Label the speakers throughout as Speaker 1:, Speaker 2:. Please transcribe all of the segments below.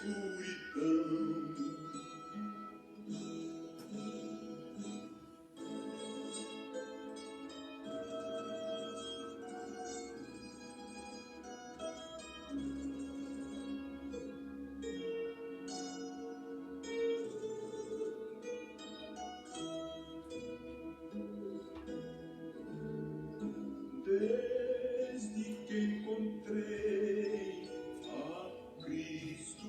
Speaker 1: escuridão. Desde que encontrei a Cristo,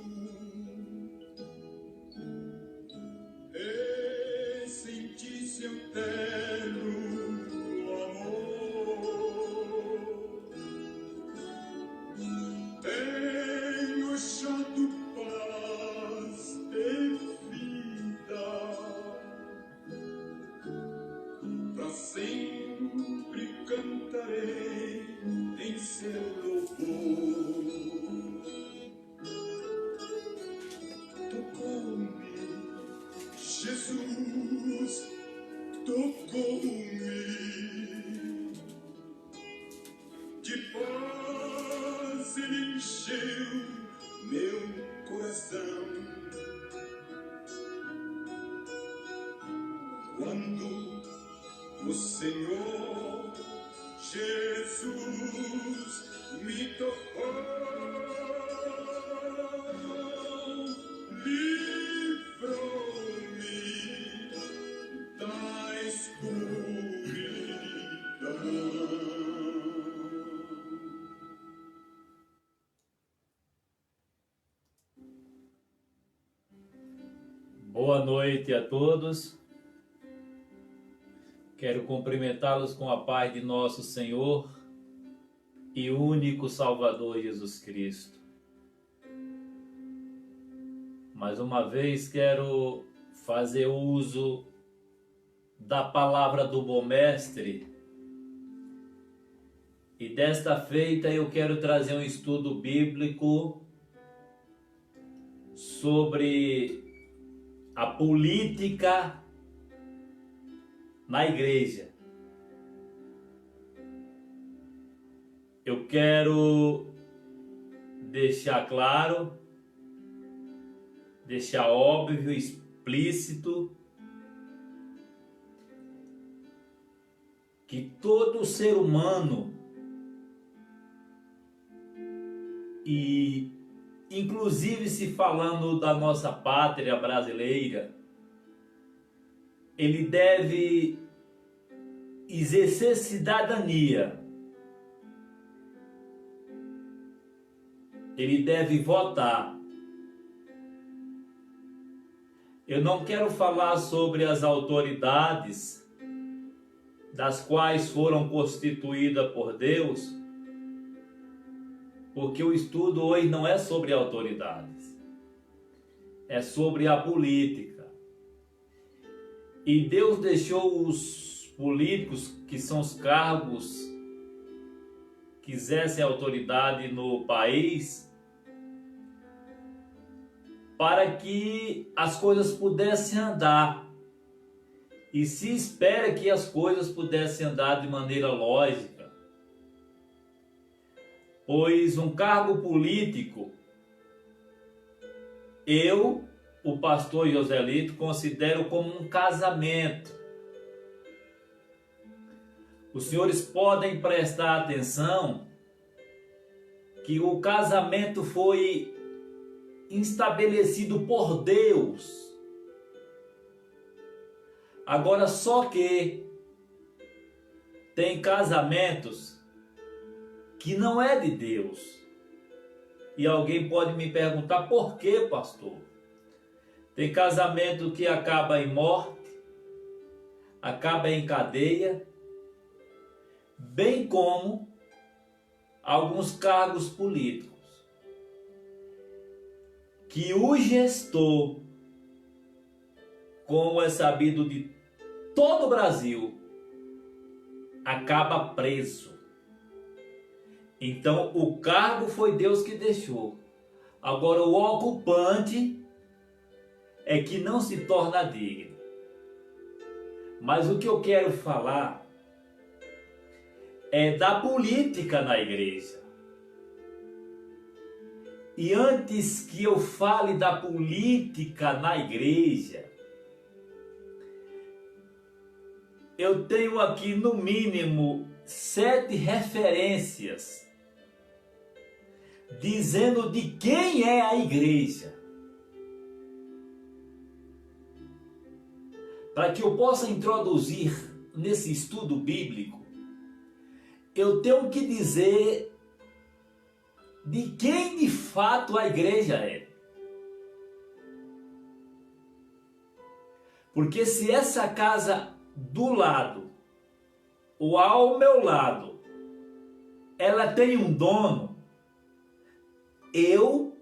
Speaker 1: e senti seu terno amor, tenho achado paz e vida, pra sempre cantarei em seu louvor. Tocou-me, Jesus, tocou-me, de paz ele encheu meu coração. Quando o Senhor Jesus me tocou, livrou-me da escuridão.
Speaker 2: Boa noite a todos. Quero cumprimentá-los com a paz de nosso Senhor e único Salvador Jesus Cristo. Mais uma vez quero fazer uso da palavra do bom mestre e desta feita eu quero trazer um estudo bíblico sobre a política na igreja. Eu quero deixar claro, deixar óbvio, explícito, que todo ser humano, e inclusive se falando da nossa pátria brasileira, ele deve exercer cidadania. Ele deve votar. Eu não quero falar sobre as autoridades das quais foram constituídas por Deus, porque o estudo hoje não é sobre autoridades, é sobre a política. E Deus deixou os políticos, que são os cargos que exercem autoridade no país, para que as coisas pudessem andar. E se espera que as coisas pudessem andar de maneira lógica. Pois um cargo político, o pastor Joselito, considero como um casamento. Os senhores podem prestar atenção que o casamento foi estabelecido por Deus. Agora, só que tem casamentos que não é de Deus. E alguém pode me perguntar, por que, pastor? Tem casamento que acaba em morte, acaba em cadeia, bem como alguns cargos políticos, que o gestor, como é sabido de todo o Brasil, acaba preso. Então o cargo foi Deus que deixou. Agora o ocupante é que não se torna digno. Mas o que eu quero falar é da política na igreja. E antes que eu fale da política na igreja, eu tenho aqui no mínimo 7 referências dizendo de quem é a igreja, para que eu possa introduzir nesse estudo bíblico. Eu tenho que dizer de quem de fato a igreja é. Porque se essa casa do lado ou ao meu lado, ela tem um dono, eu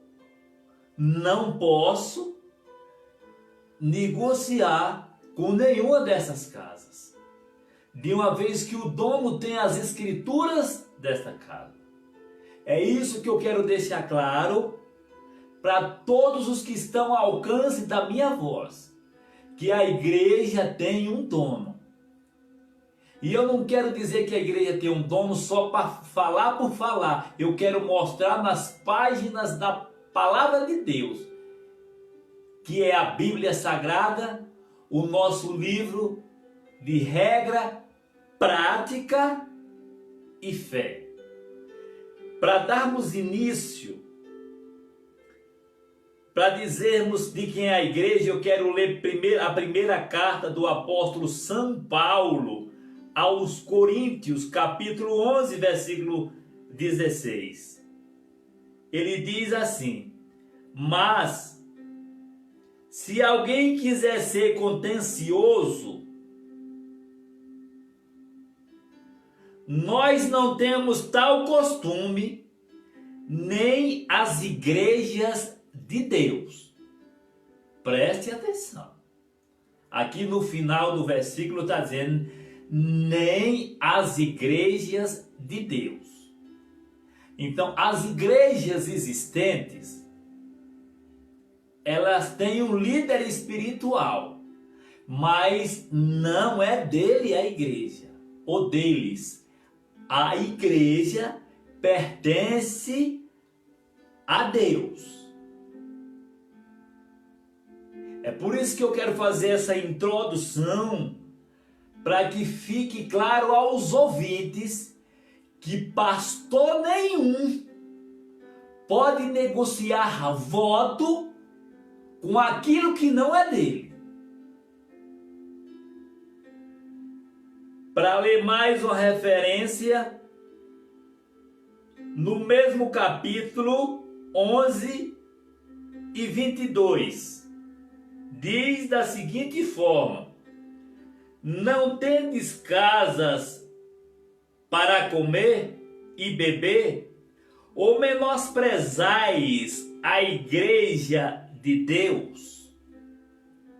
Speaker 2: não posso negociar com nenhuma dessas casas, de uma vez que o dono tem as escrituras desta casa. É isso que eu quero deixar claro para todos os que estão ao alcance da minha voz, que a igreja tem um dono. E eu não quero dizer que a igreja tem um dono só para falar por falar. Eu quero mostrar nas páginas da palavra de Deus, que é a Bíblia Sagrada, o nosso livro de regra, prática e fé. Para darmos início, para dizermos de quem é a igreja, eu quero ler a primeira carta do apóstolo São Paulo aos Coríntios, capítulo 11, versículo 16. Ele diz assim: mas se alguém quiser ser contencioso, nós não temos tal costume, nem as igrejas de Deus. Preste atenção. Aqui no final do versículo está dizendo, nem as igrejas de Deus. Então, as igrejas existentes, elas têm um líder espiritual, mas não é dele a igreja, ou deles. A igreja pertence a Deus. É por isso que eu quero fazer essa introdução, para que fique claro aos ouvintes que pastor nenhum pode negociar voto com aquilo que não é dele. Para ler mais uma referência, no mesmo capítulo 11 e 22, diz da seguinte forma: não tendes casas para comer e beber, ou menosprezais a igreja de Deus?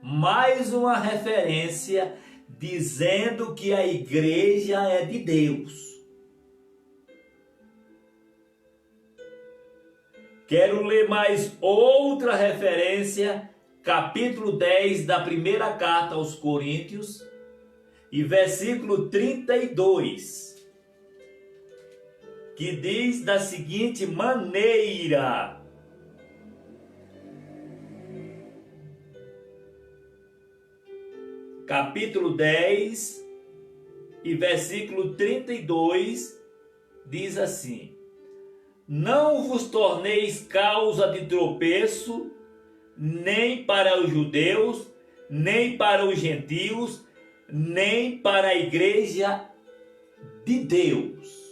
Speaker 2: Mais uma referência dizendo que a igreja é de Deus. Quero ler mais outra referência, capítulo 10 da primeira carta aos Coríntios, e versículo 32, que diz da seguinte maneira: capítulo 10 e versículo 32 diz assim: não vos torneis causa de tropeço, nem para os judeus, nem para os gentios, nem para a igreja de Deus.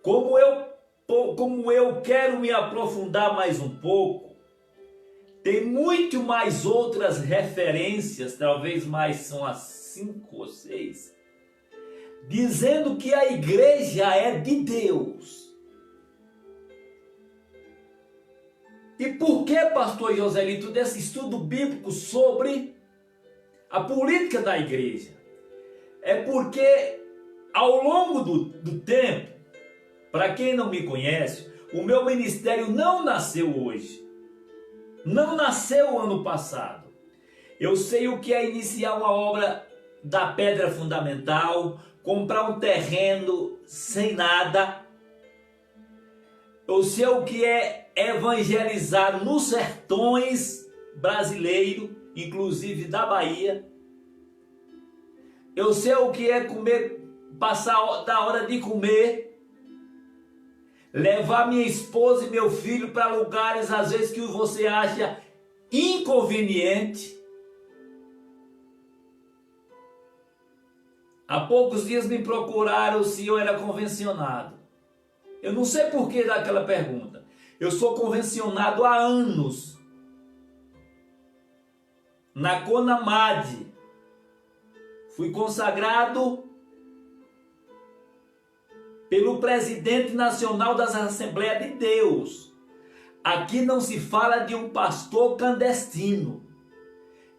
Speaker 2: Como eu quero me aprofundar mais um pouco, tem muito mais outras referências, talvez mais são as 5 ou 6, dizendo que a igreja é de Deus. E por que, pastor Joselito, desse estudo bíblico sobre a política da igreja? É porque ao longo do tempo, para quem não me conhece, o meu ministério não nasceu hoje. Não nasceu ano passado. Eu sei o que é iniciar uma obra da pedra fundamental, comprar um terreno sem nada, Eu sei o que é evangelizar nos sertões brasileiros, inclusive da Bahia. Eu sei o que é comer, passar da hora de comer, levar minha esposa e meu filho para lugares às vezes que você acha inconveniente. Há poucos dias me procuraram se eu era convencionado. Eu não sei por que daquela pergunta. Eu sou convencionado há anos. Na CONAMAD. Fui consagrado pelo presidente nacional das Assembleias de Deus. Aqui não se fala de um pastor clandestino.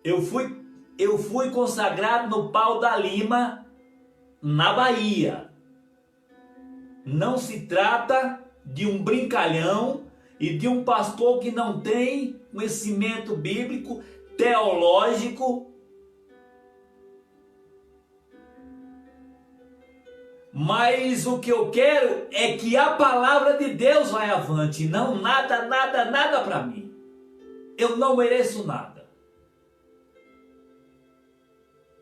Speaker 2: Eu fui consagrado no Pau da Lima, na Bahia. Não se trata de um brincalhão e de um pastor que não tem conhecimento bíblico, teológico. Mas o que eu quero é que a palavra de Deus vai avante, não nada para mim. Eu não mereço nada.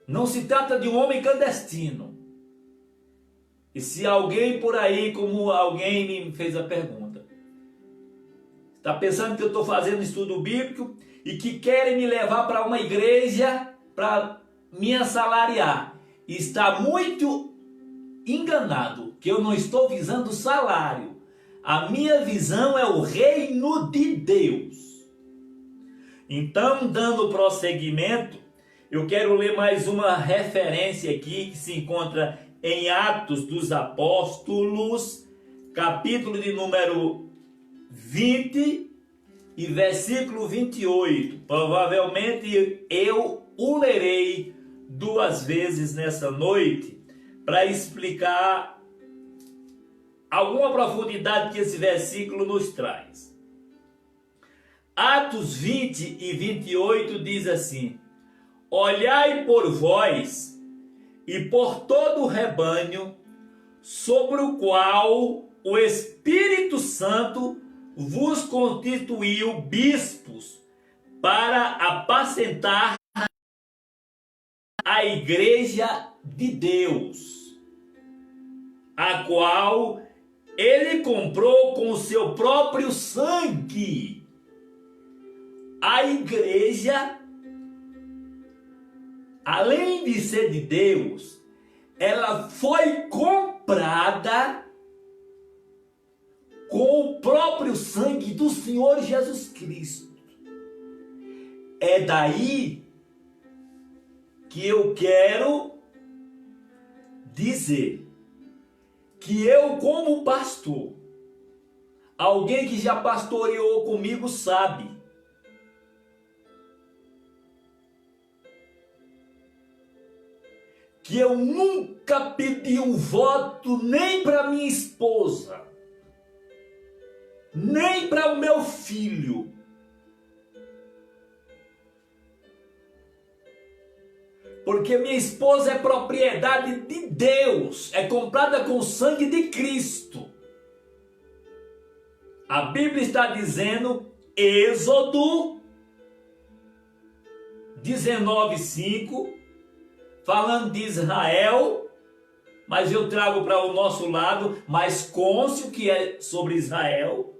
Speaker 2: Não se trata de um homem clandestino. E se alguém por aí, como alguém me fez a pergunta, está pensando que eu estou fazendo estudo bíblico e que querem me levar para uma igreja para me assalariar, está muito enganado, que eu não estou visando salário. A minha visão é o reino de Deus. Então, dando prosseguimento, eu quero ler mais uma referência aqui que se encontra em Atos dos Apóstolos, capítulo de número 20 e versículo 28. Provavelmente eu o lerei 2 vezes nessa noite para explicar alguma profundidade que esse versículo nos traz. Atos 20 e 28 diz assim: olhai por vós e por todo o rebanho, sobre o qual o Espírito Santo vos constituiu bispos, para apacentar a igreja de Deus, a qual ele comprou com o seu próprio sangue. A igreja, além de ser de Deus, ela foi comprada com o próprio sangue do Senhor Jesus Cristo. É daí que eu quero dizer que eu, como pastor, alguém que já pastoreou comigo sabe, que eu nunca pedi um voto nem para minha esposa, nem para o meu filho. Porque minha esposa é propriedade de Deus, é comprada com o sangue de Cristo. A Bíblia está dizendo, Êxodo 19:5, falando de Israel, mas eu trago para o nosso lado, mas cônscio que é sobre Israel,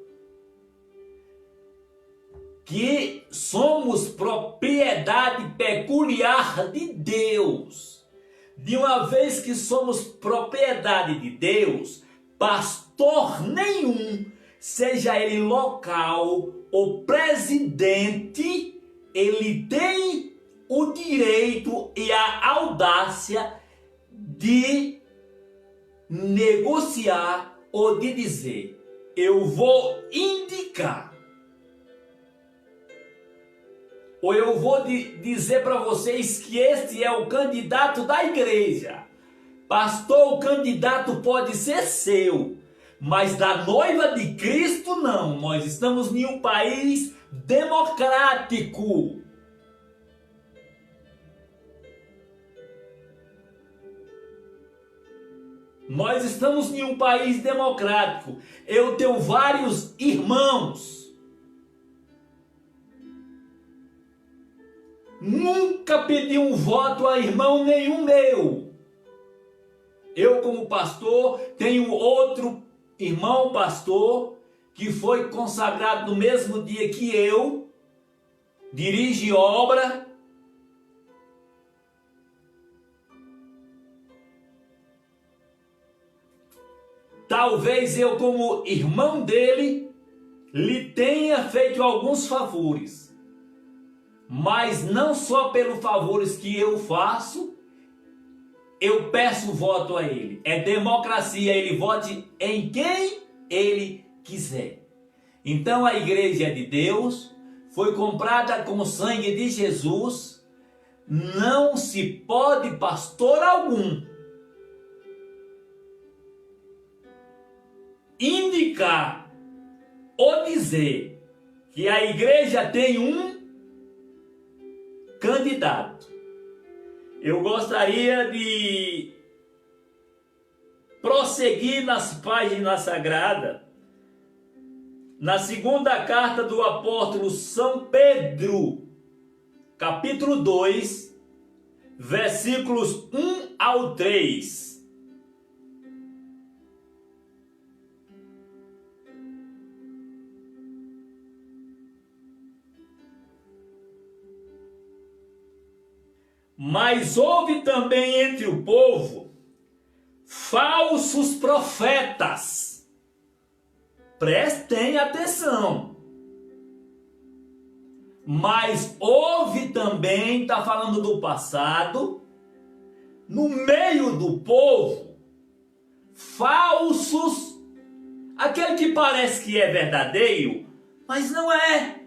Speaker 2: que somos propriedade peculiar de Deus. De uma vez que somos propriedade de Deus, pastor nenhum, seja ele local ou presidente, ele tem o direito e a audácia de negociar ou de dizer: eu vou indicar, ou eu vou dizer para vocês que este é o candidato da igreja. Pastor, o candidato pode ser seu, mas da noiva de Cristo não. Nós estamos em um país democrático. Nós estamos em um país democrático. Eu tenho vários irmãos. Nunca pedi um voto a irmão nenhum meu. Eu, como pastor, tenho outro irmão pastor que foi consagrado no mesmo dia que eu, dirige obra. Talvez eu, como irmão dele, lhe tenha feito alguns favores, mas não só pelos favores que eu faço, eu peço voto a ele. É democracia, ele vote em quem ele quiser. Então a igreja é de Deus, foi comprada com o sangue de Jesus, não se pode pastor algum indicar ou dizer que a igreja tem um candidato. Eu gostaria de prosseguir nas páginas sagradas, na segunda carta do apóstolo São Pedro, capítulo 2, versículos 1 ao 3. Mas houve também entre o povo falsos profetas. Prestem atenção. Mas houve também, está falando do passado, no meio do povo, falsos, aquele que parece que é verdadeiro, mas não é.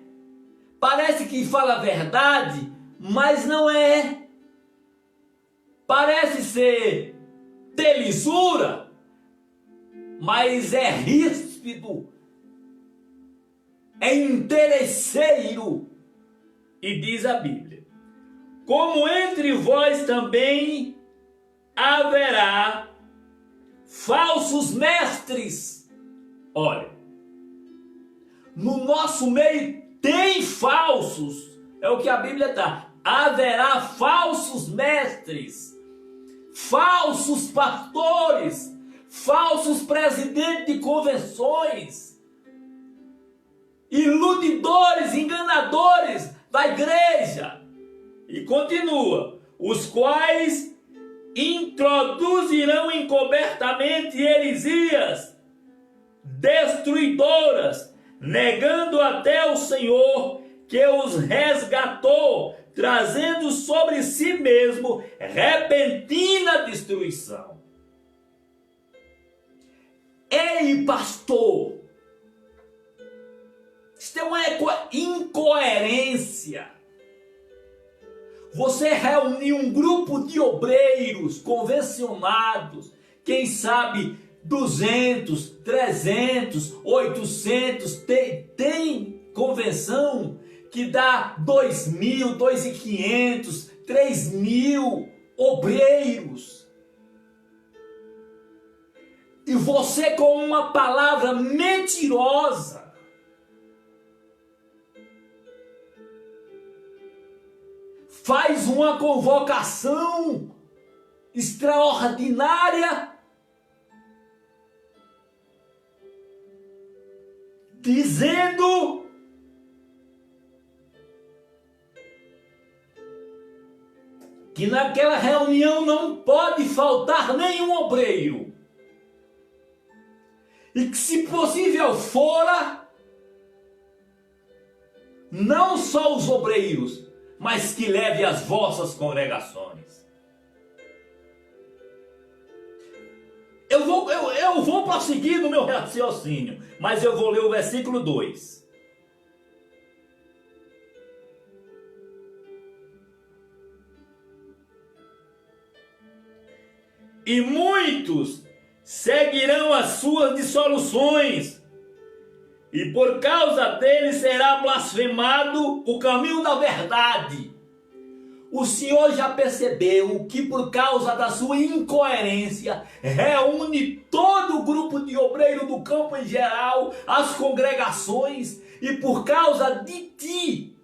Speaker 2: Parece que fala a verdade, mas não é. Parece ser de lisura, mas é ríspido, é interesseiro. E diz a Bíblia: como entre vós também haverá falsos mestres. Olha, no nosso meio tem falsos, é o que a Bíblia está. Haverá falsos mestres, falsos pastores, falsos presidentes de convenções, iludidores, enganadores da igreja. E continua: os quais introduzirão encobertamente heresias destruidoras, negando até o Senhor que os resgatou, trazendo sobre si mesmo repentina destruição. Ei, pastor, isso é uma incoerência. Você reunir um grupo de obreiros convencionados, quem sabe 200, 300, 800, tem convenção que dá 2.000, 2.500, 3.000 obreiros. E você, com uma palavra mentirosa, faz uma convocação extraordinária, dizendo que naquela reunião não pode faltar nenhum obreiro. E que, se possível fora, não só os obreiros, mas que leve as vossas congregações. Eu vou prosseguir no meu raciocínio, mas eu vou ler o versículo 2. E muitos seguirão as suas dissoluções, e por causa deles será blasfemado o caminho da verdade. o senhor já percebeu que por causa da sua incoerência, reúne todo o grupo de obreiros do campo em geral, as congregações, e por causa de ti,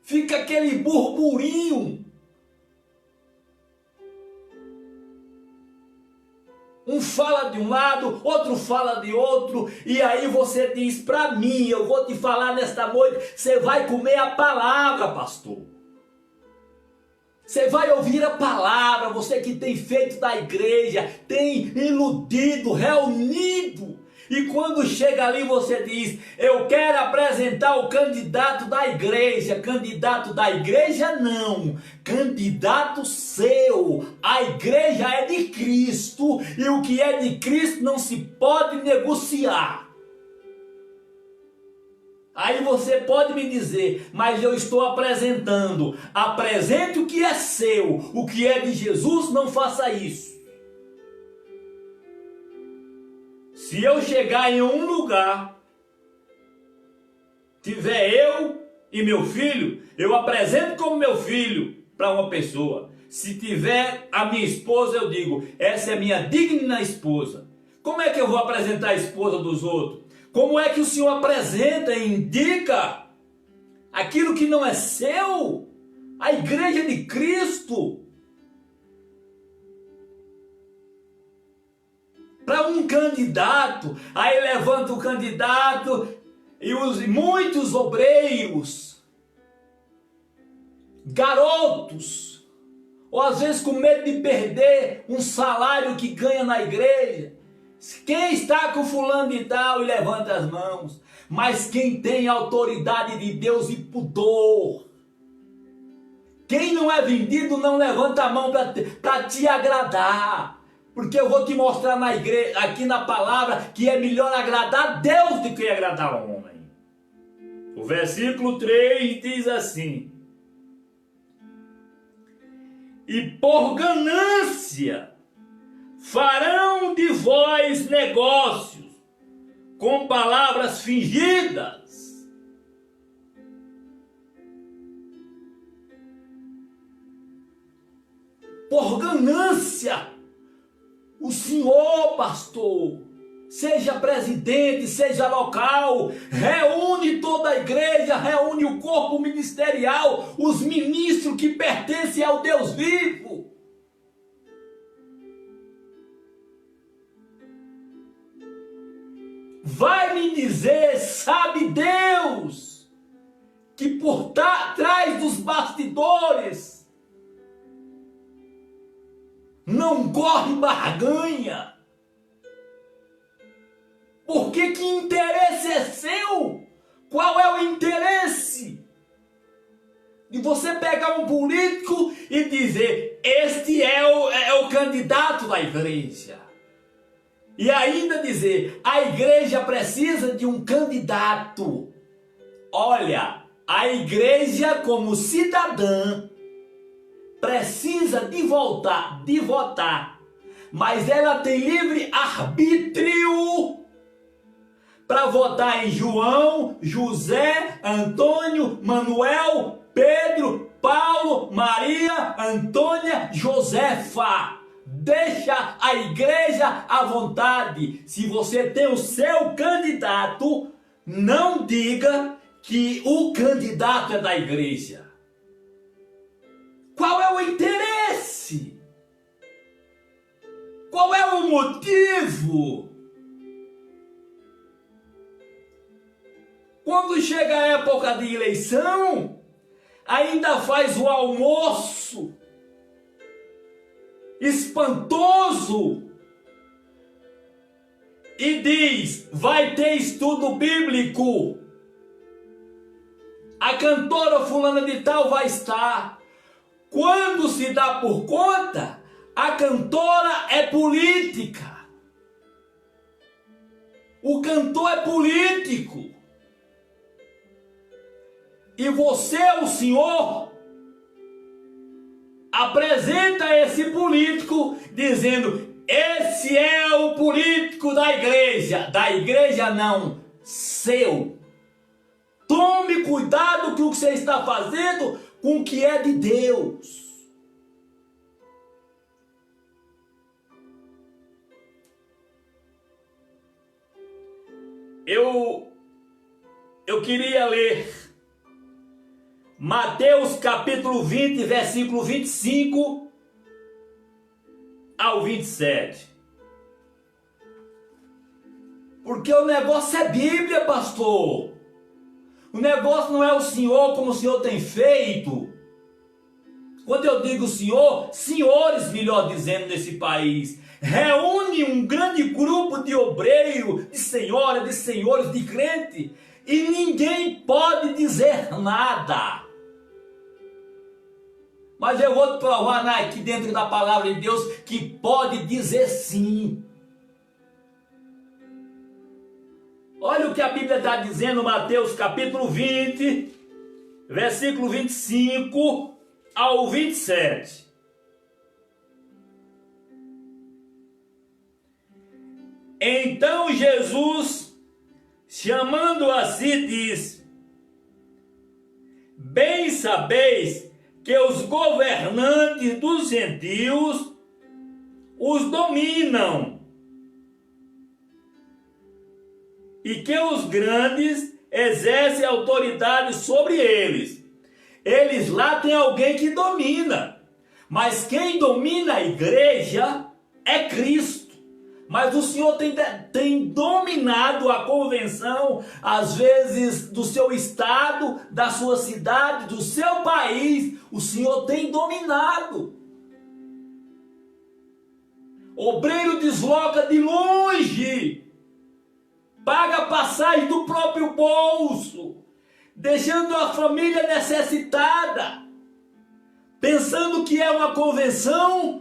Speaker 2: fica aquele burburinho. Um fala de um lado, outro fala de outro, e aí você diz para mim, eu vou te falar nesta noite, você vai comer a palavra, pastor. Você vai ouvir a palavra, você que tem feito da igreja, tem iludido, reunido. E quando chega ali você diz, eu quero apresentar o candidato da igreja. Candidato da igreja não, candidato seu. A igreja é de Cristo e o que é de Cristo não se pode negociar. Aí você pode me dizer, mas eu estou apresentando. Apresente o que é seu, o que é de Jesus, não faça isso. Se eu chegar em um lugar, tiver eu e meu filho, eu apresento como meu filho para uma pessoa. Se tiver a minha esposa, eu digo, essa é minha digna esposa. Como é que eu vou apresentar a esposa dos outros? Como é que o Senhor apresenta e indica aquilo que não é seu? A igreja de Cristo. Para um candidato, aí levanta o candidato e muitos obreiros, garotos, ou às vezes com medo de perder um salário que ganha na igreja. Quem está com fulano de tal e levanta as mãos, mas quem tem autoridade de Deus e pudor, quem não é vendido não levanta a mão para te agradar, porque eu vou te mostrar na igreja, aqui na palavra, que é melhor agradar a Deus do que agradar ao homem. O versículo 3 diz assim, e por ganância farão de vós negócios com palavras fingidas. Por ganância, o senhor, pastor, seja presidente, seja local, reúne toda a igreja, reúne o corpo ministerial, os ministros que pertencem ao Deus vivo. Vai me dizer, sabe Deus, que por trás dos bastidores não corre barganha? Porque que interesse é seu? Qual é o interesse de você pegar um político e dizer, este é o candidato da igreja? E ainda dizer, a igreja precisa de um candidato. Olha, a igreja como cidadã precisa de votar, mas ela tem livre arbítrio para votar em João, José, Antônio, Manuel, Pedro, Paulo, Maria, Antônia, Josefa. Deixa a igreja à vontade. Se você tem o seu candidato, não diga que o candidato é da igreja. Qual é o interesse? Qual é o motivo? Quando chega a época de eleição, ainda faz o almoço espantoso e diz, vai ter estudo bíblico, a cantora fulana de tal vai estar. Quando se dá por conta, a cantora é política, o cantor é político, e você, o senhor, apresenta esse político dizendo, esse é o político da igreja não, seu. Tome cuidado com o que você está fazendo com o que é de Deus. Eu queria ler Mateus capítulo 20, versículo 25 ao 27. Porque o negócio é Bíblia, pastor. O negócio não é o senhor como o senhor tem feito. Quando eu digo senhor, senhores, melhor dizendo, nesse país, reúne um grande grupo de obreiros, de senhoras, de senhores, de crente, e ninguém pode dizer nada. Mas eu vou te provar aqui dentro da palavra de Deus que pode dizer sim. Olha o que a Bíblia está dizendo, Mateus capítulo 20, versículo 25 ao 27. Então Jesus, chamando a si, disse: bem sabeis que os governantes dos gentios os dominam, e que os grandes exercem autoridade sobre eles. Eles lá têm alguém que domina, mas quem domina a igreja é Cristo. Mas o Senhor tem dominado a convenção, às vezes do seu estado, da sua cidade, do seu país. O Senhor tem dominado. Obreiro desloca de longe, paga passagem do próprio bolso, deixando a família necessitada, pensando que é uma convenção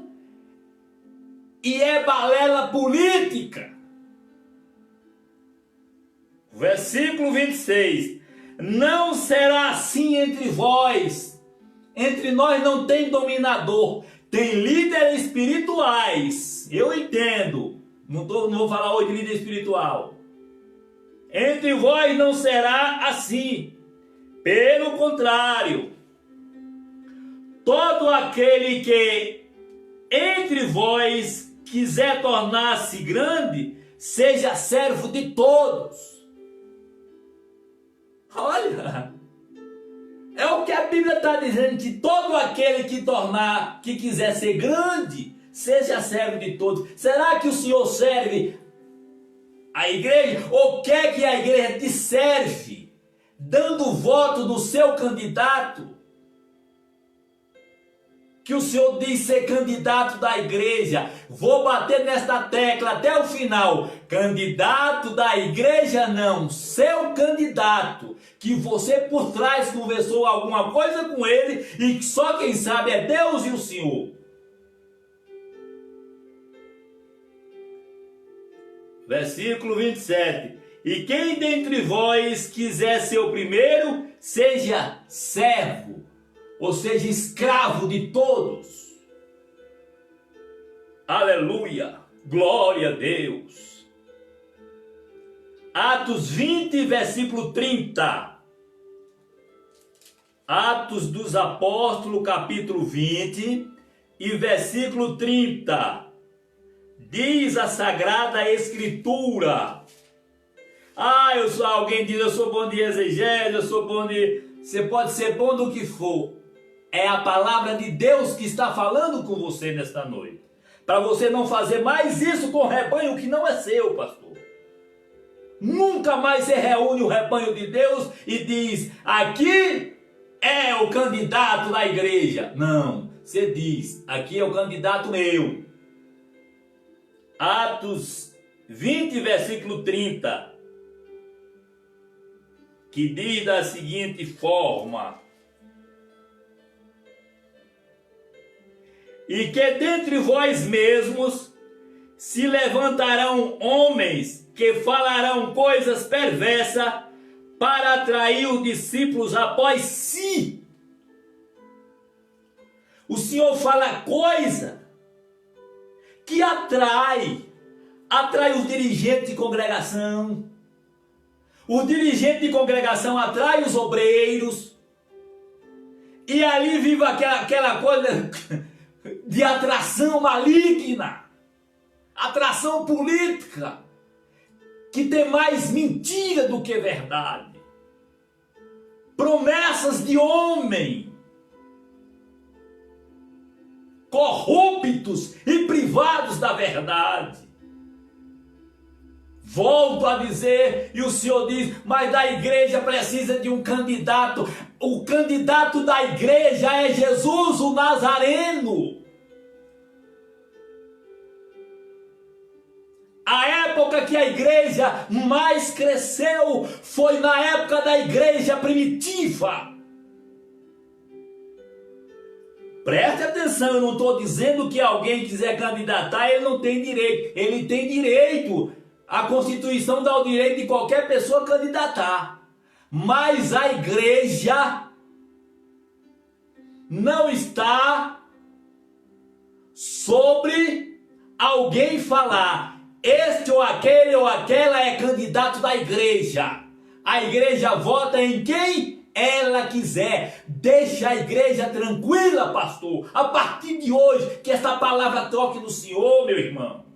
Speaker 2: e é balela política. Versículo 26. Não será assim entre vós. Entre nós não tem dominador, tem líderes espirituais. Eu entendo. Não vou falar hoje de líder espiritual. Entre vós não será assim. Pelo contrário, todo aquele que entre vós quiser tornar-se grande, seja servo de todos. Olha, é o que a Bíblia está dizendo, que todo aquele que quiser ser grande, seja servo de todos. Será que o Senhor serve a igreja? Ou quer que a igreja te serve, dando o voto do seu candidato? Que o Senhor diz ser candidato da igreja. Vou bater nesta tecla até o final. Candidato da igreja não, seu candidato. Que você por trás conversou alguma coisa com ele e que só quem sabe é Deus e o Senhor. Versículo 27. E quem dentre vós quiser ser o primeiro, seja servo, ou seja, escravo de todos. Aleluia, glória a Deus. Atos 20, versículo 30. Atos dos Apóstolos, capítulo 20 e versículo 30. Diz a Sagrada Escritura. Alguém diz, eu sou bom de exegese, eu sou bom de... Você pode ser bom do que for. É a palavra de Deus que está falando com você nesta noite. Para você não fazer mais isso com o rebanho que não é seu, pastor. Nunca mais você reúne o rebanho de Deus e diz, aqui é o candidato da igreja. Não, você diz, aqui é o candidato meu. Atos 20, versículo 30. Que diz da seguinte forma: e que dentre vós mesmos se levantarão homens que falarão coisas perversas para atrair os discípulos após si. O Senhor fala coisa que atrai os dirigentes de congregação. O dirigente de congregação atrai os obreiros E ali vive aquela coisa de atração maligna, atração política, que tem mais mentira do que verdade. Promessas de homem, corruptos e privados da verdade. Volto a dizer, e o Senhor diz, mas a igreja precisa de um candidato. O candidato da igreja é Jesus, o Nazareno. A época que a igreja mais cresceu foi na época da igreja primitiva. Preste atenção, eu não estou dizendo que alguém quiser candidatar, ele não tem direito. Ele tem direito. A Constituição dá o direito de qualquer pessoa candidatar. Mas a igreja não está sobre alguém falar, este ou aquela é candidato da igreja. A igreja vota em quem ela quiser. Deixa a igreja tranquila, pastor. A partir de hoje, que essa palavra toque no Senhor, meu irmão.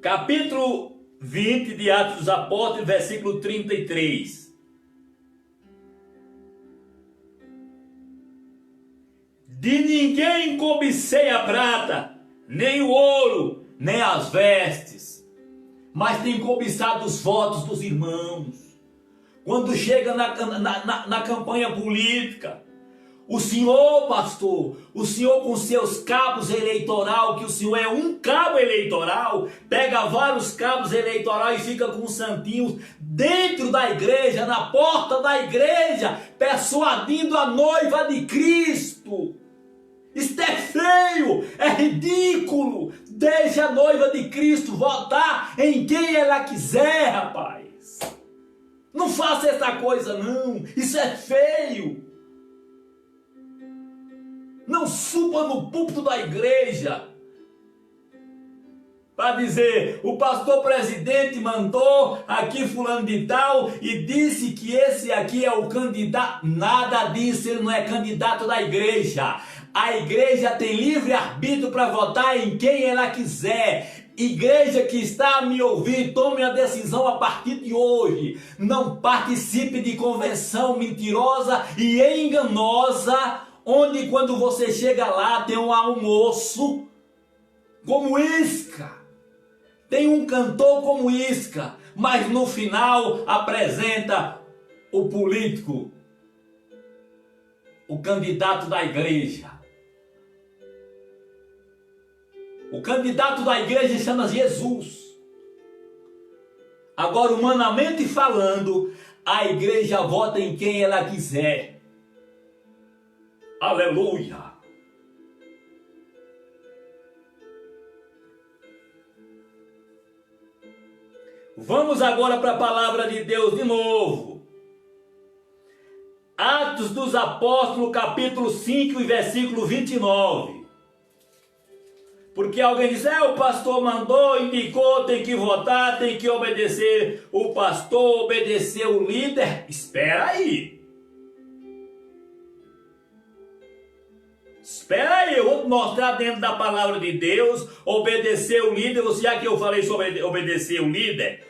Speaker 2: Capítulo 20 de Atos dos Apóstolos, versículo 33. De ninguém cobicei a prata, nem o ouro, nem as vestes, mas tenho cobiçado os votos dos irmãos. Quando chega na campanha política, o senhor, pastor, o senhor com seus cabos eleitoral, que o senhor é um cabo eleitoral, pega vários cabos eleitorais e fica com os santinhos dentro da igreja, na porta da igreja, persuadindo a noiva de Cristo. Isto é feio, é ridículo. Deixa a noiva de Cristo votar em quem ela quiser, rapaz. Não faça essa coisa não, isso é feio. Não suba no púlpito da igreja para dizer, o pastor presidente mandou aqui fulano de tal e disse que esse aqui é o candidato. Nada disso, ele não é candidato da igreja. A igreja tem livre arbítrio para votar em quem ela quiser. Igreja que está a me ouvir, tome a decisão a partir de hoje. Não participe de convenção mentirosa e enganosa, onde quando você chega lá tem um almoço como isca, tem um cantor como isca, mas no final apresenta o político, o candidato da igreja. O candidato da igreja chama Jesus. Agora, humanamente falando, a igreja vota em quem ela quiser. Aleluia! Vamos agora para a palavra de Deus de novo. Atos dos Apóstolos, capítulo 5, versículo 29. Porque alguém diz, o pastor mandou, indicou, tem que votar, tem que obedecer o pastor, obedecer o líder. Espera aí. Espera aí, eu vou te mostrar dentro da palavra de Deus, obedecer o líder. Já que eu falei sobre obedecer o líder,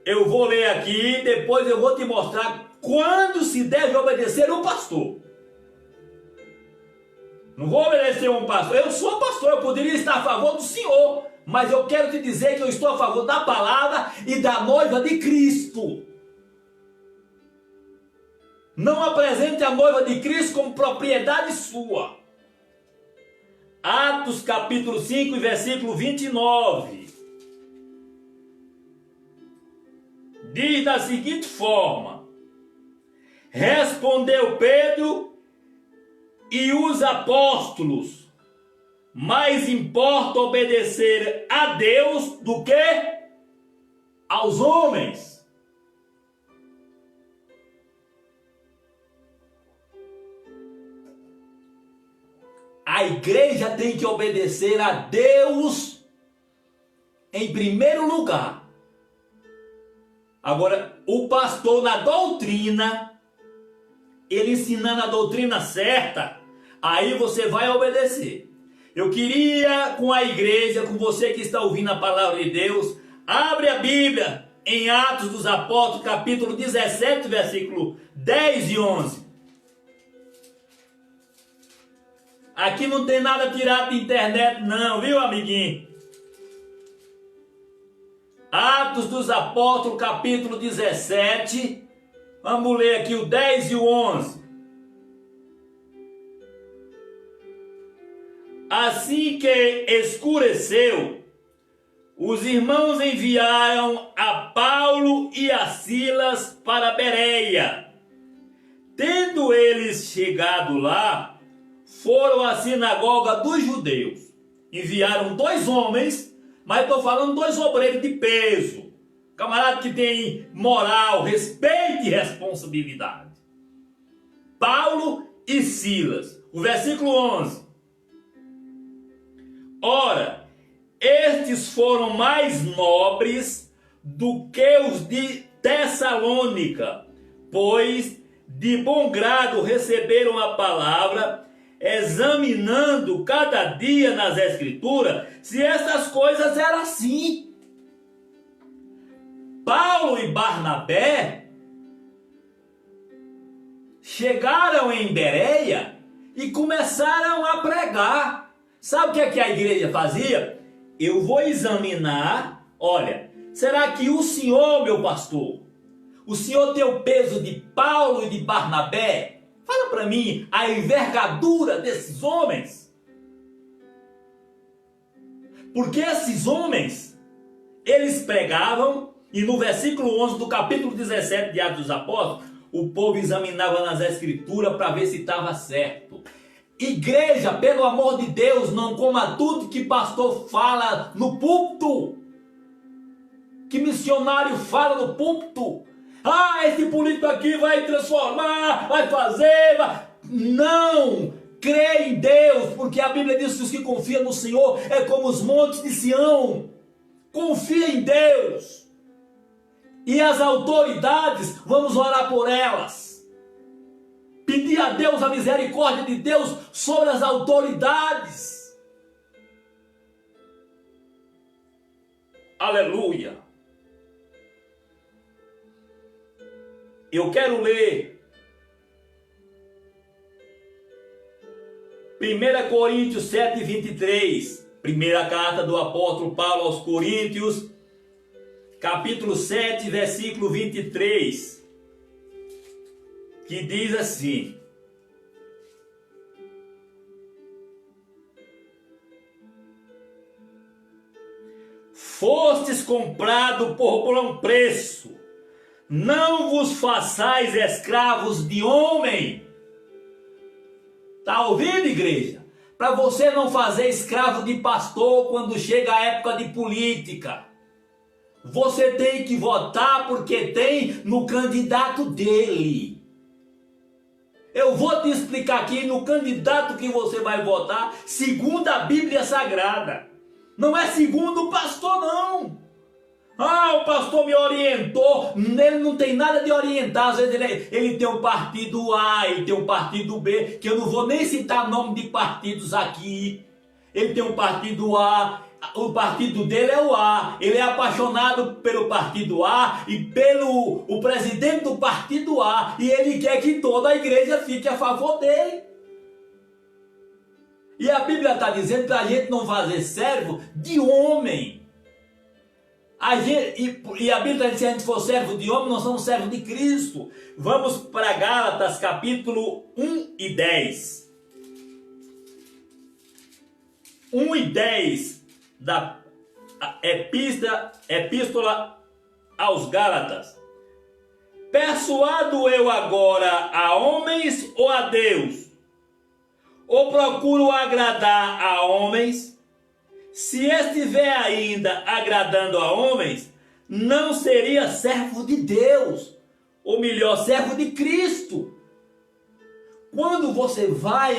Speaker 2: eu vou ler aqui, depois eu vou te mostrar quando se deve obedecer o pastor. Não vou obedecer um pastor. Eu sou pastor, eu poderia estar a favor do Senhor, mas eu quero te dizer que eu estou a favor da palavra e da noiva de Cristo. Não apresente a noiva de Cristo como propriedade sua. Atos capítulo 5, versículo 29. Diz da seguinte forma: respondeu Pedro e os apóstolos, mais importa obedecer a Deus do que aos homens. A igreja tem que obedecer a Deus em primeiro lugar. Agora, o pastor na doutrina, ele ensinando a doutrina certa, aí você vai obedecer. Eu queria, com a igreja, com você que está ouvindo a palavra de Deus, abre a Bíblia em Atos dos Apóstolos, capítulo 17, versículo 10 e 11. Aqui não tem nada tirado de internet não, viu, amiguinho? Atos dos Apóstolos, capítulo 17. Vamos ler aqui o 10 e o 11. Assim que escureceu, os irmãos enviaram a Paulo e a Silas para Bereia. Tendo eles chegado lá, foram à sinagoga dos judeus. Enviaram 2 homens, mas estou falando 2 obreiros de peso. Camarada que tem moral, respeito e responsabilidade. Paulo e Silas. O versículo 11. Ora, estes foram mais nobres do que os de Tessalônica, pois de bom grado receberam a palavra, examinando cada dia nas Escrituras se essas coisas eram assim. Paulo e Barnabé chegaram em Bereia e começaram a pregar. Sabe o que é que a igreja fazia? Eu vou examinar, olha, será que o senhor, meu pastor, o senhor tem o peso de Paulo e de Barnabé? Fala para mim a envergadura desses homens. Porque esses homens, eles pregavam, e no versículo 11 do capítulo 17 de Atos dos Apóstolos, o povo examinava nas Escrituras para ver se estava certo. Igreja, pelo amor de Deus, não coma tudo que pastor fala no púlpito, que missionário fala no púlpito. Ah, esse político aqui vai transformar, vai fazer, vai... Não! Crê em Deus, porque a Bíblia diz que os que confiam no Senhor é como os montes de Sião. Confia em Deus. E as autoridades, vamos orar por elas. Pedir a Deus a misericórdia de Deus sobre as autoridades. Aleluia. Eu quero ler 1 Coríntios 7, 23. Primeira carta do apóstolo Paulo aos Coríntios, capítulo 7, versículo 23. Que diz assim: fostes comprado por bom preço, não vos façais escravos de homem. Está ouvindo, igreja? Para você não fazer escravo de pastor quando chega a época de política. Você tem que votar porque tem no candidato dele. Eu vou te explicar aqui no candidato que você vai votar segundo a Bíblia Sagrada. Não é segundo o pastor, não. Ah, o pastor me orientou. Ele não tem nada de orientar. Às vezes ele tem um partido A, ele tem um partido B, que eu não vou nem citar nome de partidos aqui. Ele tem um partido A, o partido dele é o A. Ele é apaixonado pelo partido A e pelo o presidente do partido A. E ele quer que toda a igreja fique a favor dele. E a Bíblia está dizendo para a gente não fazer servo de homem. A Bíblia está dizendo que se a gente for servo de homem, nós somos servos de Cristo. Vamos para Gálatas, capítulo 1 e 10. 1 e 10 da epístola aos Gálatas. Persuado eu agora a homens ou a Deus? Ou procuro agradar a homens? Se estiver ainda agradando a homens, não seria servo de Deus, ou melhor, servo de Cristo. Quando você vai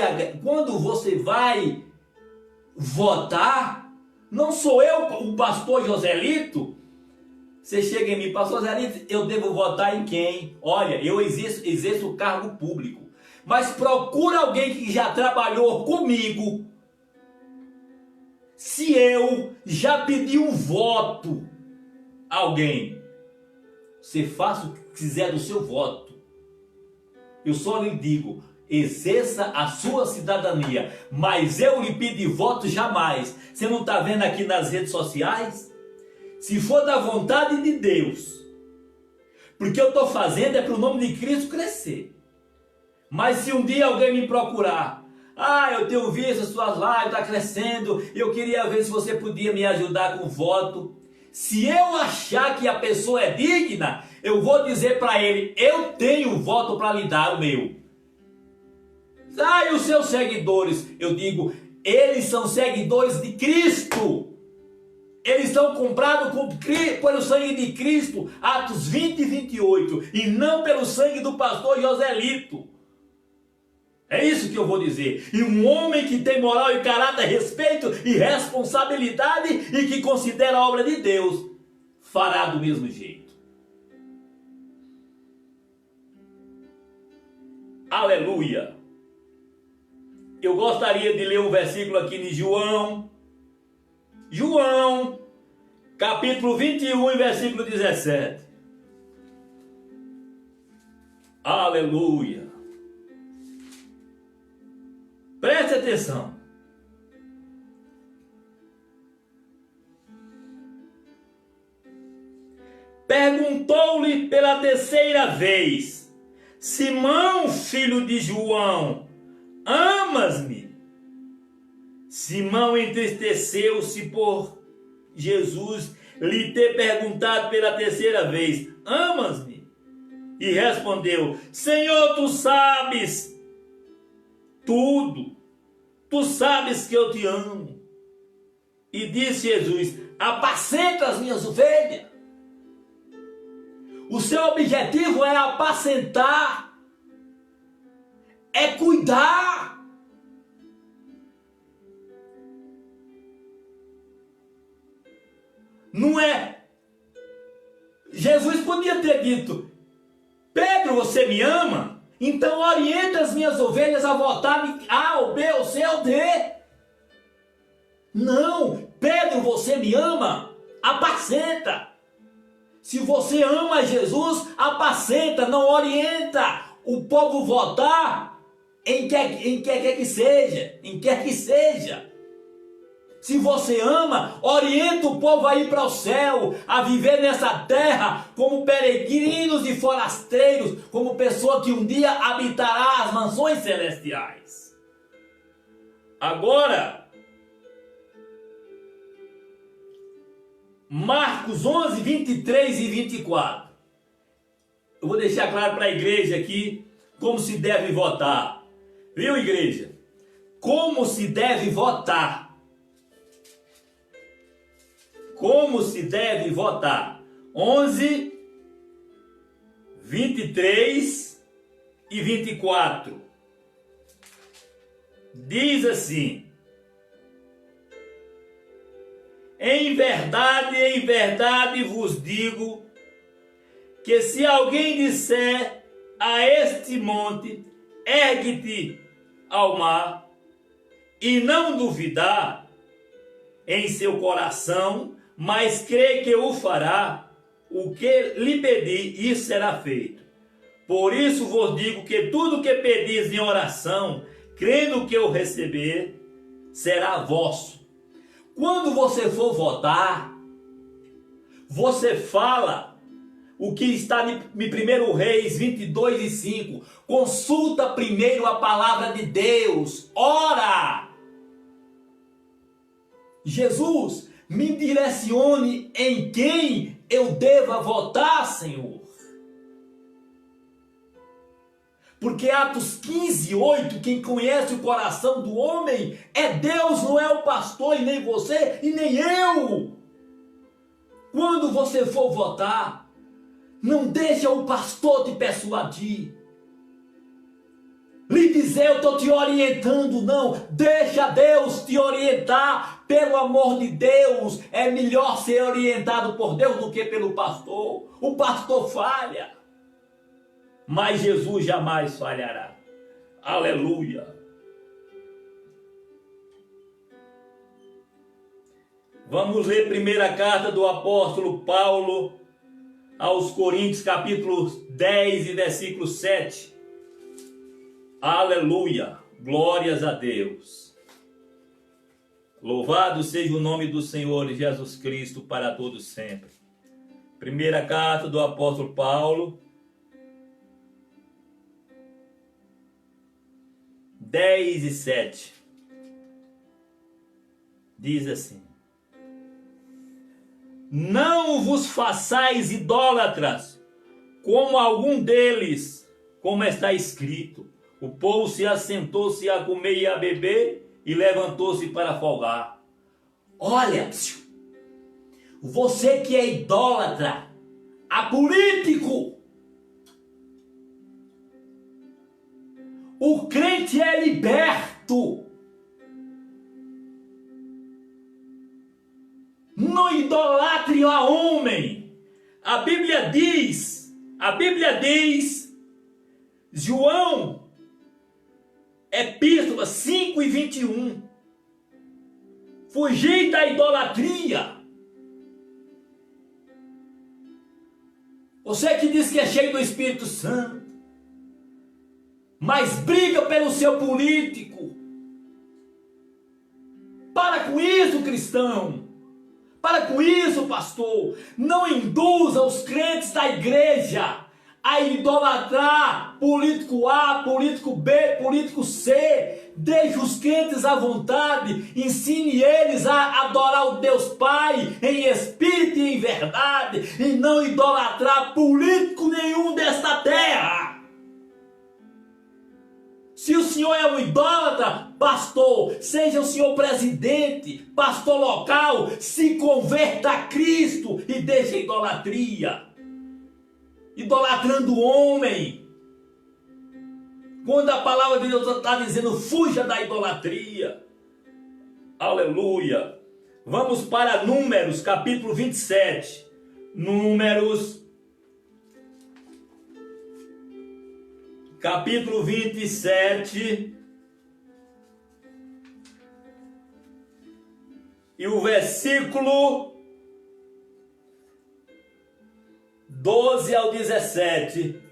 Speaker 2: votar, não sou eu, o pastor Joselito, Você chega em mim, pastor Zé, eu devo votar em quem? Olha, eu exerço o cargo público, mas procura alguém que já trabalhou comigo. Se eu já pedi um voto a alguém, você faça o que quiser do seu voto. Eu só lhe digo, exerça a sua cidadania, mas eu lhe pedi voto jamais. Você não está vendo aqui nas redes sociais? Se for da vontade de Deus, porque eu estou fazendo é para o nome de Cristo crescer. Mas se um dia alguém me procurar, eu tenho visto as suas lives, está crescendo, eu queria ver se você podia me ajudar com voto. Se eu achar que a pessoa é digna, eu vou dizer para ele, eu tenho voto para lhe dar, o meu. E os seus seguidores? Eu digo, eles são seguidores de Cristo. Eles são comprados pelo sangue de Cristo, Atos 20 e 28, e não pelo sangue do pastor Joselito. É isso que eu vou dizer. E um homem que tem moral e caráter, respeito e responsabilidade e que considera a obra de Deus, fará do mesmo jeito. Aleluia! Eu gostaria de ler um versículo aqui de João, capítulo 21, versículo 17. Aleluia! Preste atenção. Perguntou-lhe pela terceira vez: Simão, filho de João, amas-me? Simão entristeceu-se por Jesus lhe ter perguntado pela terceira vez: amas-me? E respondeu: Senhor, tu sabes tudo, tu sabes que eu te amo. E disse Jesus: apacenta as minhas ovelhas. O seu objetivo é apacentar, é cuidar. Não é. Jesus podia ter dito: Pedro, você me ama? Então orienta as minhas ovelhas a votar A, ou B, ou C, ou D. Não, Pedro, você me ama? Apacenta. Se você ama Jesus, apacenta, não orienta o povo votar em quer que seja. Se você ama, orienta o povo a ir para o céu, a viver nessa terra como peregrinos e forasteiros, como pessoa que um dia habitará as mansões celestiais. Agora, Marcos 11, 23 e 24. Eu vou deixar claro para a igreja aqui como se deve votar. Viu, igreja? Como se deve votar. Como se deve votar? 11, 23 e 24. Diz assim: em verdade vos digo, que se alguém disser a este monte, ergue-te ao mar, e não duvidar em seu coração, mas crê que o fará, o que lhe pedir, isso será feito. Por isso vos digo que tudo que pedis em oração, crendo que o receber, será vosso. Quando você for votar, você fala o que está em 1 Reis 22 e 5. Consulta primeiro a palavra de Deus. Ora! Jesus, me direcione em quem eu deva votar, Senhor. Porque Atos 15, 8, quem conhece o coração do homem é Deus, não é o pastor, e nem você, e nem eu. Quando você for votar, não deixa o pastor te persuadir, lhe dizer eu estou te orientando, não. Deixa Deus te orientar Pelo amor de Deus, é melhor ser orientado por Deus do que pelo pastor. O pastor falha, mas Jesus jamais falhará. Aleluia. Vamos ler a primeira carta do apóstolo Paulo aos Coríntios, capítulo 10 e versículo 7. Aleluia. Glórias a Deus. Louvado seja o nome do Senhor Jesus Cristo para todos sempre. Primeira carta do apóstolo Paulo, 10 e 7. Diz assim: não vos façais idólatras, como algum deles, como está escrito. O povo se assentou-se a comer e a beber, e levantou-se para folgar. Olha, você que é idólatra, apolítico, o crente é liberto. Não idolatre a homem. A Bíblia diz, João, Epístola 5 e 21. Fugir da idolatria. Você que diz que é cheio do Espírito Santo, mas briga pelo seu político. Para com isso, cristão. Para com isso, pastor. Não induza os crentes da igreja a idolatrar político A, político B, político C. Deixe os crentes à vontade. Ensine eles a adorar o Deus Pai em espírito e em verdade, e não idolatrar político nenhum desta terra. Se o senhor é um idólatra, pastor, seja o senhor presidente, pastor local, se converta a Cristo e deixe a idolatria. Idolatrando o homem. Quando a palavra de Deus está dizendo, fuja da idolatria. Aleluia. Vamos para Números, capítulo 27. Números, capítulo 27. E o versículo 12 ao 17.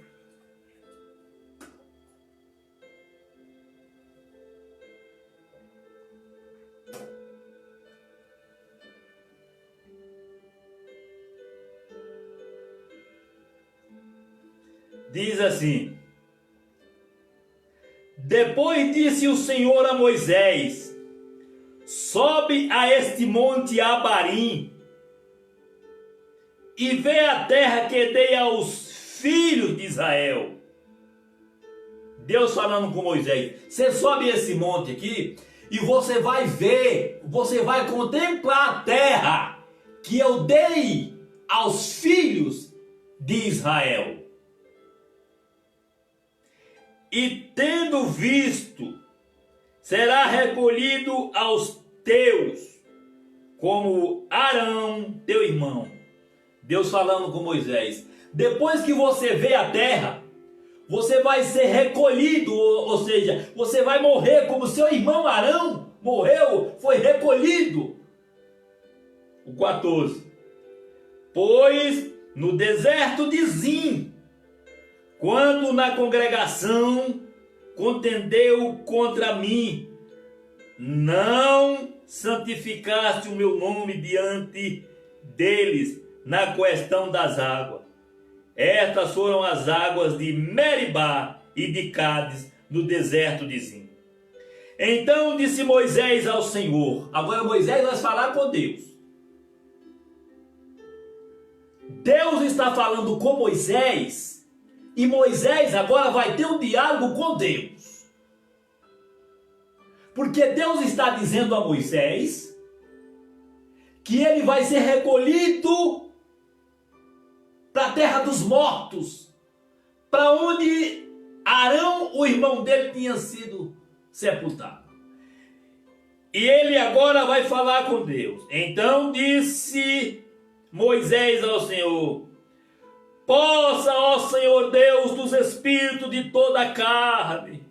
Speaker 2: Diz assim: depois disse o Senhor a Moisés: sobe a este monte Abarim e vê a terra que dei aos filhos de Israel. Deus falando com Moisés: você sobe esse monte aqui e você vai ver, você vai contemplar a terra que eu dei aos filhos de Israel. E tendo visto, será recolhido aos teus, como Arão, teu irmão. Deus falando com Moisés: depois que você vê a terra, você vai ser recolhido, ou seja, você vai morrer como seu irmão Arão morreu, foi recolhido. O 14. Pois no deserto de Zim, quando na congregação contendeu contra mim, não santificaste o meu nome diante deles na questão das águas. Estas foram as águas de Meribá e de Cádiz, no deserto de Zim. Então disse Moisés ao Senhor. Agora Moisés vai falar com Deus. Deus está falando com Moisés, e Moisés agora vai ter um diálogo com Deus. Porque Deus está dizendo a Moisés que ele vai ser recolhido para a terra dos mortos, para onde Arão, o irmão dele, tinha sido sepultado. E ele agora vai falar com Deus. Então disse Moisés ao Senhor: possa, ó Senhor Deus dos espíritos de toda a carne,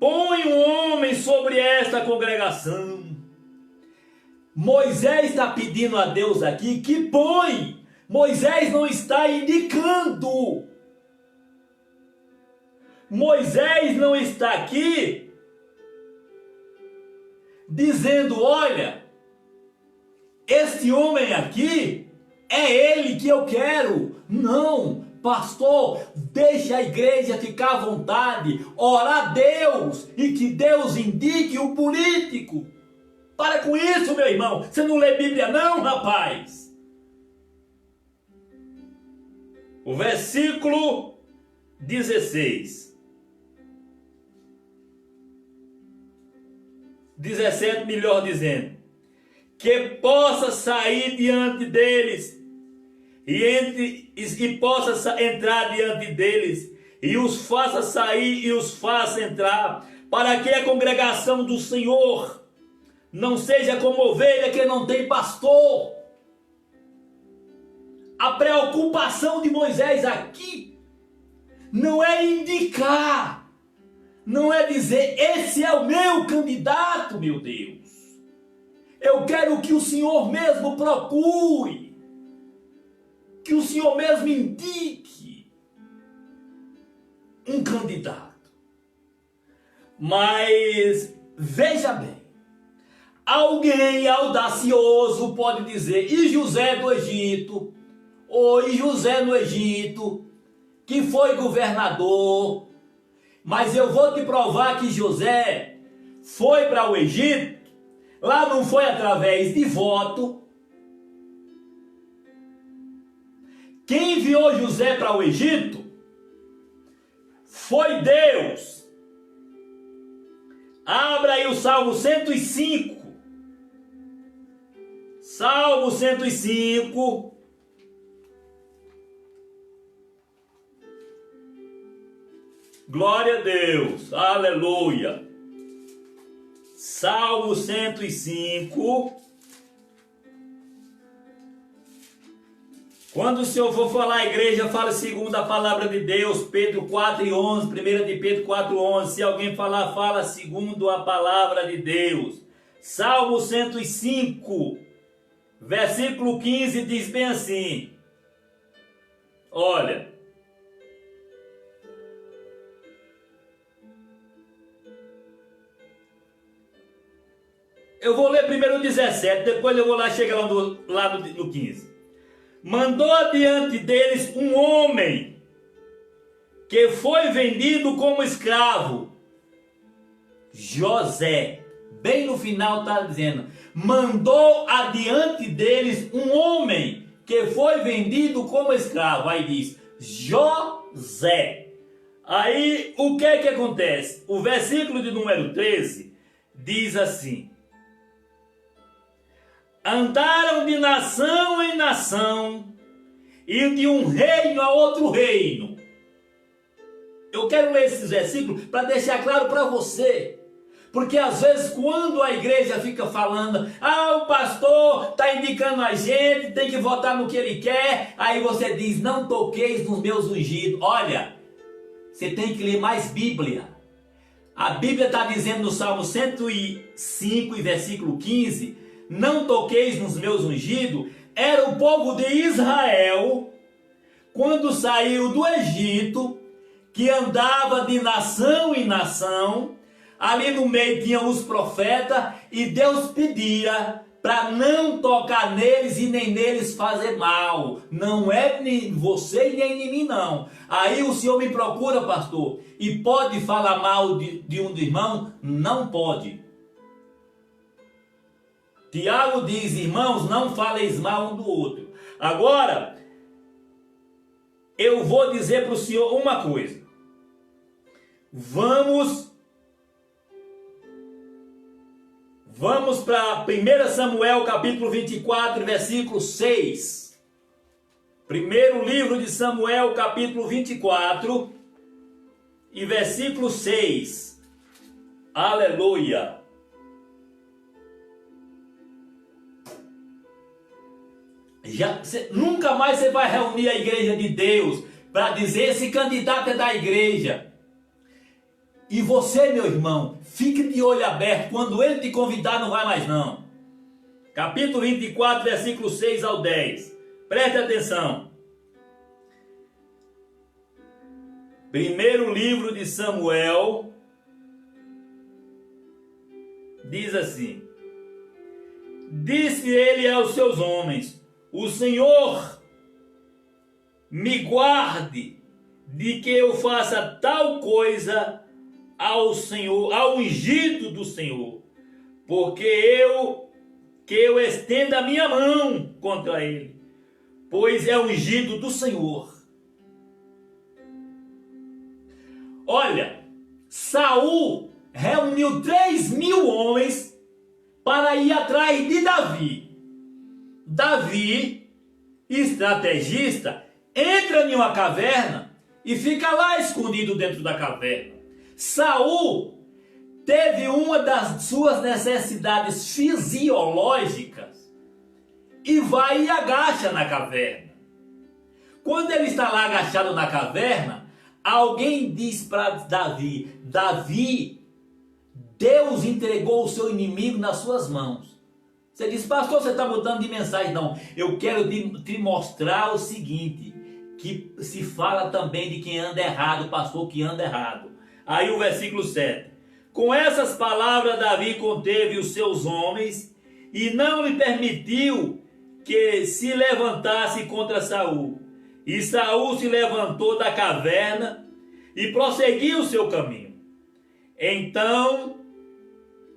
Speaker 2: põe um homem sobre esta congregação. Moisés está pedindo a Deus aqui que põe. Moisés não está indicando. Moisés não está aqui dizendo: olha, este homem aqui é ele que eu quero. Não, pastor, deixa a igreja ficar à vontade, orar a Deus e que Deus indique o político. Para com isso, meu irmão. Você não lê Bíblia não, rapaz? O versículo 16. 17, melhor dizendo. Que possa sair diante deles e possa entrar diante deles e os faça sair e os faça entrar, para que a congregação do Senhor não seja como ovelha que não tem pastor. A preocupação de Moisés aqui não é indicar, não é dizer: esse é o meu candidato, meu Deus. Eu quero que o Senhor mesmo procure, que o Senhor mesmo indique um candidato. Mas veja bem, alguém audacioso pode dizer: e José do Egito, ou e José no Egito, que foi governador. Mas eu vou te provar que José foi para o Egito, lá não foi através de voto. Quem enviou José para o Egito foi Deus. Abra aí o Salmo 105. Salmo 105. Glória a Deus, aleluia. Salmo 105. Quando o Senhor for falar à igreja, fala segundo a palavra de Deus. Pedro 4:11, 1 de Pedro 4:11. Se alguém falar, fala segundo a palavra de Deus. Salmo 105, versículo 15 diz bem assim: olha, eu vou ler primeiro o 17, depois eu vou lá chegar lá no 15. Mandou adiante deles um homem que foi vendido como escravo, José. Bem no final está dizendo: mandou adiante deles um homem que foi vendido como escravo. Aí diz José. Aí o que acontece? O versículo de número 13 diz assim: andaram de nação em nação e de um reino a outro reino. Eu quero ler esses versículos para deixar claro para você. Porque às vezes quando a igreja fica falando: o pastor está indicando a gente, tem que votar no que ele quer. Aí você diz: não toqueis nos meus ungidos. Olha, você tem que ler mais Bíblia. A Bíblia está dizendo no Salmo 105 e versículo 15: não toqueis nos meus ungidos. Era o povo de Israel, quando saiu do Egito, que andava de nação em nação. Ali no meio tinham os profetas, e Deus pedia para não tocar neles e nem neles fazer mal. Não é nem você e nem em mim, não. Aí o Senhor me procura, pastor, e pode falar mal de um irmão? Não pode. Tiago diz: irmãos, não faleis mal um do outro. Agora, eu vou dizer para o senhor uma coisa. Vamos para 1 Samuel capítulo 24, versículo 6. Primeiro livro de Samuel capítulo 24 e versículo 6. Aleluia! Nunca mais você vai reunir a igreja de Deus para dizer esse candidato é da igreja. E você, meu irmão, fique de olho aberto. Quando ele te convidar, não vai mais não. Capítulo 24, versículo 6 ao 10. Preste atenção. Primeiro livro de Samuel diz assim: disse ele aos seus homens: o Senhor me guarde de que eu faça tal coisa ao Senhor, ao ungido do Senhor, porque eu estenda a minha mão contra ele, pois é ungido do Senhor. Olha, Saul reuniu 3.000 homens para ir atrás de Davi. Davi, estrategista, entra em uma caverna e fica lá escondido dentro da caverna. Saul teve uma das suas necessidades fisiológicas e vai e agacha na caverna. Quando ele está lá agachado na caverna, alguém diz para Davi: Davi, Deus entregou o seu inimigo nas suas mãos. Você diz: pastor, você está mudando de mensagem. Não, eu quero te mostrar o seguinte, que se fala também de quem anda errado, pastor, que anda errado. Aí o versículo 7. Com essas palavras Davi conteve os seus homens e não lhe permitiu que se levantasse contra Saul. E Saul se levantou da caverna e prosseguiu o seu caminho. Então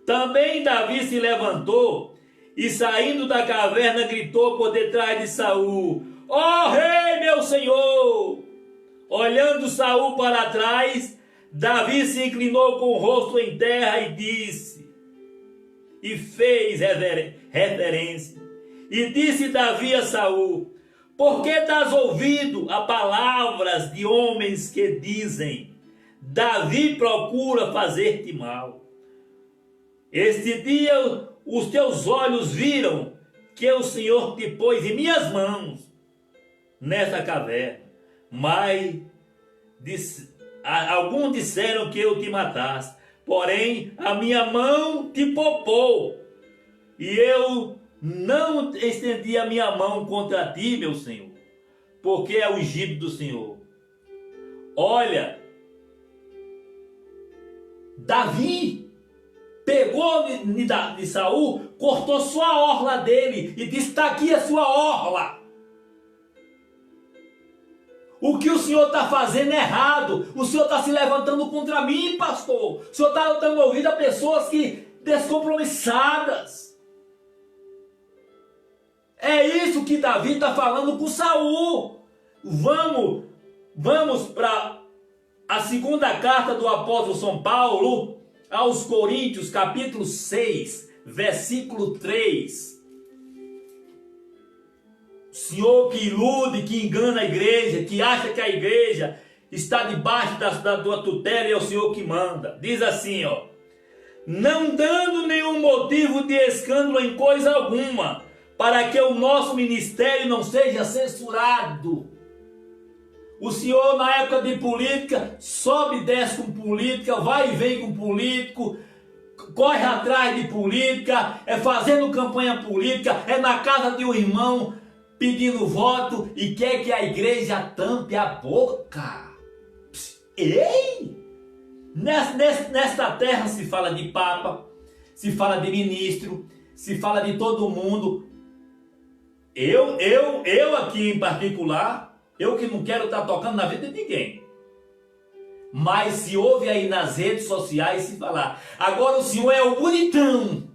Speaker 2: também Davi se levantou e, saindo da caverna, gritou por detrás de Saul: ó rei, meu senhor! Olhando Saul para trás, Davi se inclinou com o rosto em terra e disse, e fez reverência. E disse Davi a Saul: por que dás ouvido a palavras de homens que dizem, Davi procura fazer-te mal? Este dia os teus olhos viram que o Senhor te pôs em minhas mãos nessa caverna, mas alguns disseram que eu te matasse, porém a minha mão te poupou, e eu não estendi a minha mão contra ti, meu Senhor, porque é ungido do Senhor. Olha, Davi pegou de Saul, cortou só a orla dele e disse: está aqui a sua orla. O que o senhor está fazendo é errado. O senhor está se levantando contra mim, pastor. O senhor está dando ouvido a pessoas descompromissadas. É isso que Davi está falando com Saul. Vamos para a segunda carta do apóstolo São Paulo aos Coríntios, capítulo 6, versículo 3. O senhor que ilude, que engana a igreja, que acha que a igreja está debaixo da tua tutela e é o Senhor que manda. Diz assim, ó: não dando nenhum motivo de escândalo em coisa alguma, para que o nosso ministério não seja censurado. O senhor, na época de política, sobe e desce com política, vai e vem com político, corre atrás de política, é fazendo campanha política, é na casa de um irmão pedindo voto e quer que a igreja tampe a boca. Ei! Nesta terra se fala de papa, se fala de ministro, se fala de todo mundo. Eu aqui em particular, eu que não quero estar tocando na vida de ninguém. Mas se ouve aí nas redes sociais se falar: agora o senhor é o bonitão,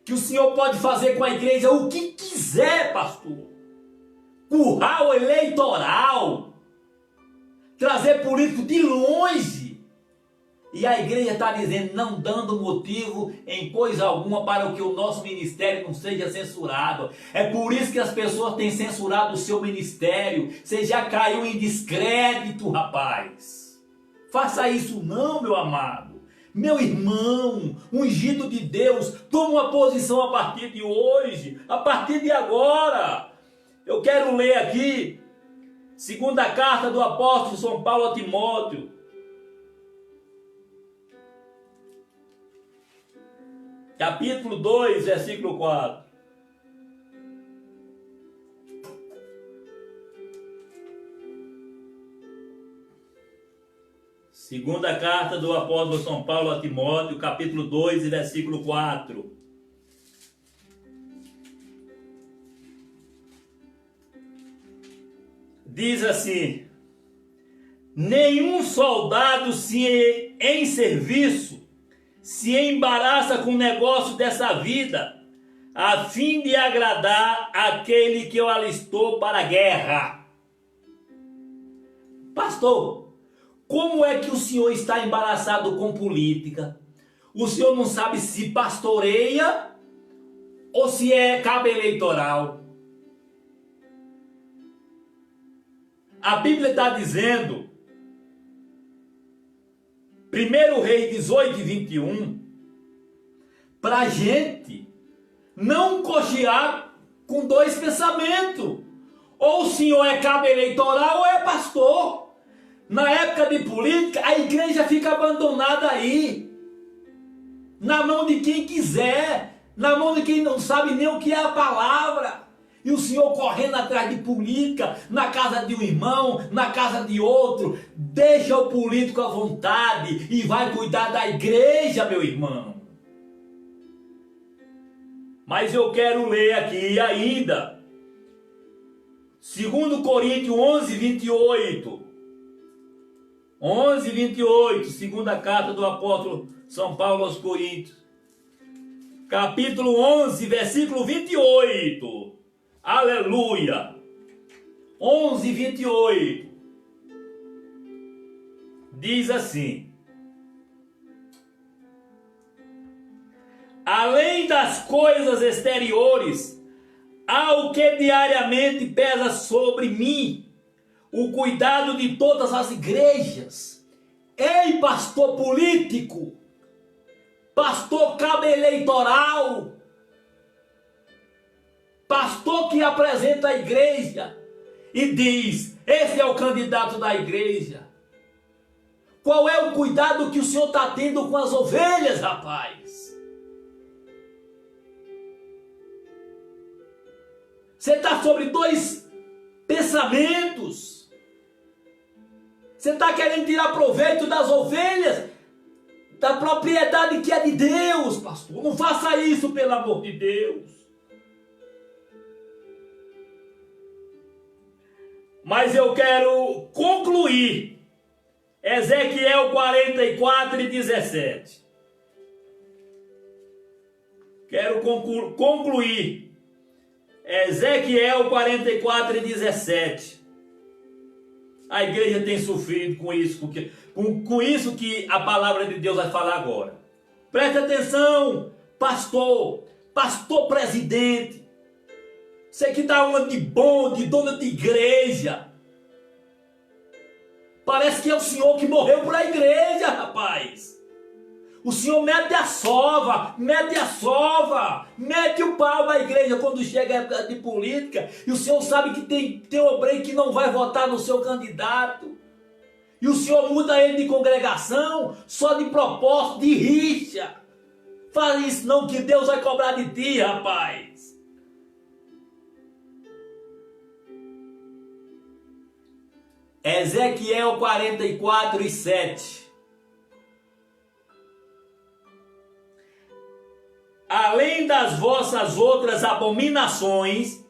Speaker 2: que o senhor pode fazer com a igreja o que quiser, pastor. Curral eleitoral, trazer político de longe. E a igreja está dizendo, não dando motivo em coisa alguma para que o nosso ministério não seja censurado. É por isso que as pessoas têm censurado o seu ministério. Você já caiu em descrédito, rapaz. Faça isso não, meu amado. Meu irmão, ungido de Deus, toma uma posição a partir de hoje, a partir de agora. Eu quero ler aqui, segunda carta do apóstolo São Paulo a Timóteo. Capítulo 2, versículo 4. Segunda carta do apóstolo São Paulo a Timóteo, capítulo 2, versículo 4. Diz assim: nenhum soldado em serviço se embaraça com o negócio dessa vida, a fim de agradar aquele que o alistou para a guerra. Pastor, como é que o senhor está embaraçado com política? O senhor não sabe se pastoreia ou se é cabo eleitoral? A Bíblia está dizendo, 1 Reis 18 e 21, para a gente não cochear com dois pensamentos. Ou o senhor é cabo eleitoral ou é pastor. Na época de política, a igreja fica abandonada aí, na mão de quem quiser, na mão de quem não sabe nem o que é a palavra. E o senhor correndo atrás de política, na casa de um irmão, na casa de outro. Deixa o político à vontade e vai cuidar da igreja, meu irmão. Mas eu quero ler aqui ainda, 2 Coríntios 11, 28. 11, 28, segunda carta do apóstolo São Paulo aos Coríntios. Capítulo 11, versículo 28. Aleluia! 11, 28. Diz assim: além das coisas exteriores, há o que diariamente pesa sobre mim, o cuidado de todas as igrejas. Ei, pastor político, pastor cabo eleitoral, pastor que apresenta a igreja e diz, esse é o candidato da igreja. Qual é o cuidado que o senhor está tendo com as ovelhas, rapaz? Você está sobre dois pensamentos. Você está querendo tirar proveito das ovelhas, da propriedade que é de Deus, pastor. Não faça isso, pelo amor de Deus. Mas eu quero concluir. Ezequiel 44 e 17. Quero concluir. Ezequiel 44 e 17. A igreja tem sofrido com isso, porque com isso que a palavra de Deus vai falar agora. Preste atenção, pastor presidente. Você que está uma de bom, de dona de igreja. Parece que é o senhor que morreu por a igreja, rapaz. O senhor mete a sova, mete o pau na igreja quando chega a época de política. E o senhor sabe que tem obreiro que não vai votar no seu candidato. E o senhor muda ele de congregação só de propósito, de rixa. Faz isso não, que Deus vai cobrar de ti, rapaz. Ezequiel 44 e 7. Além das vossas outras abominações,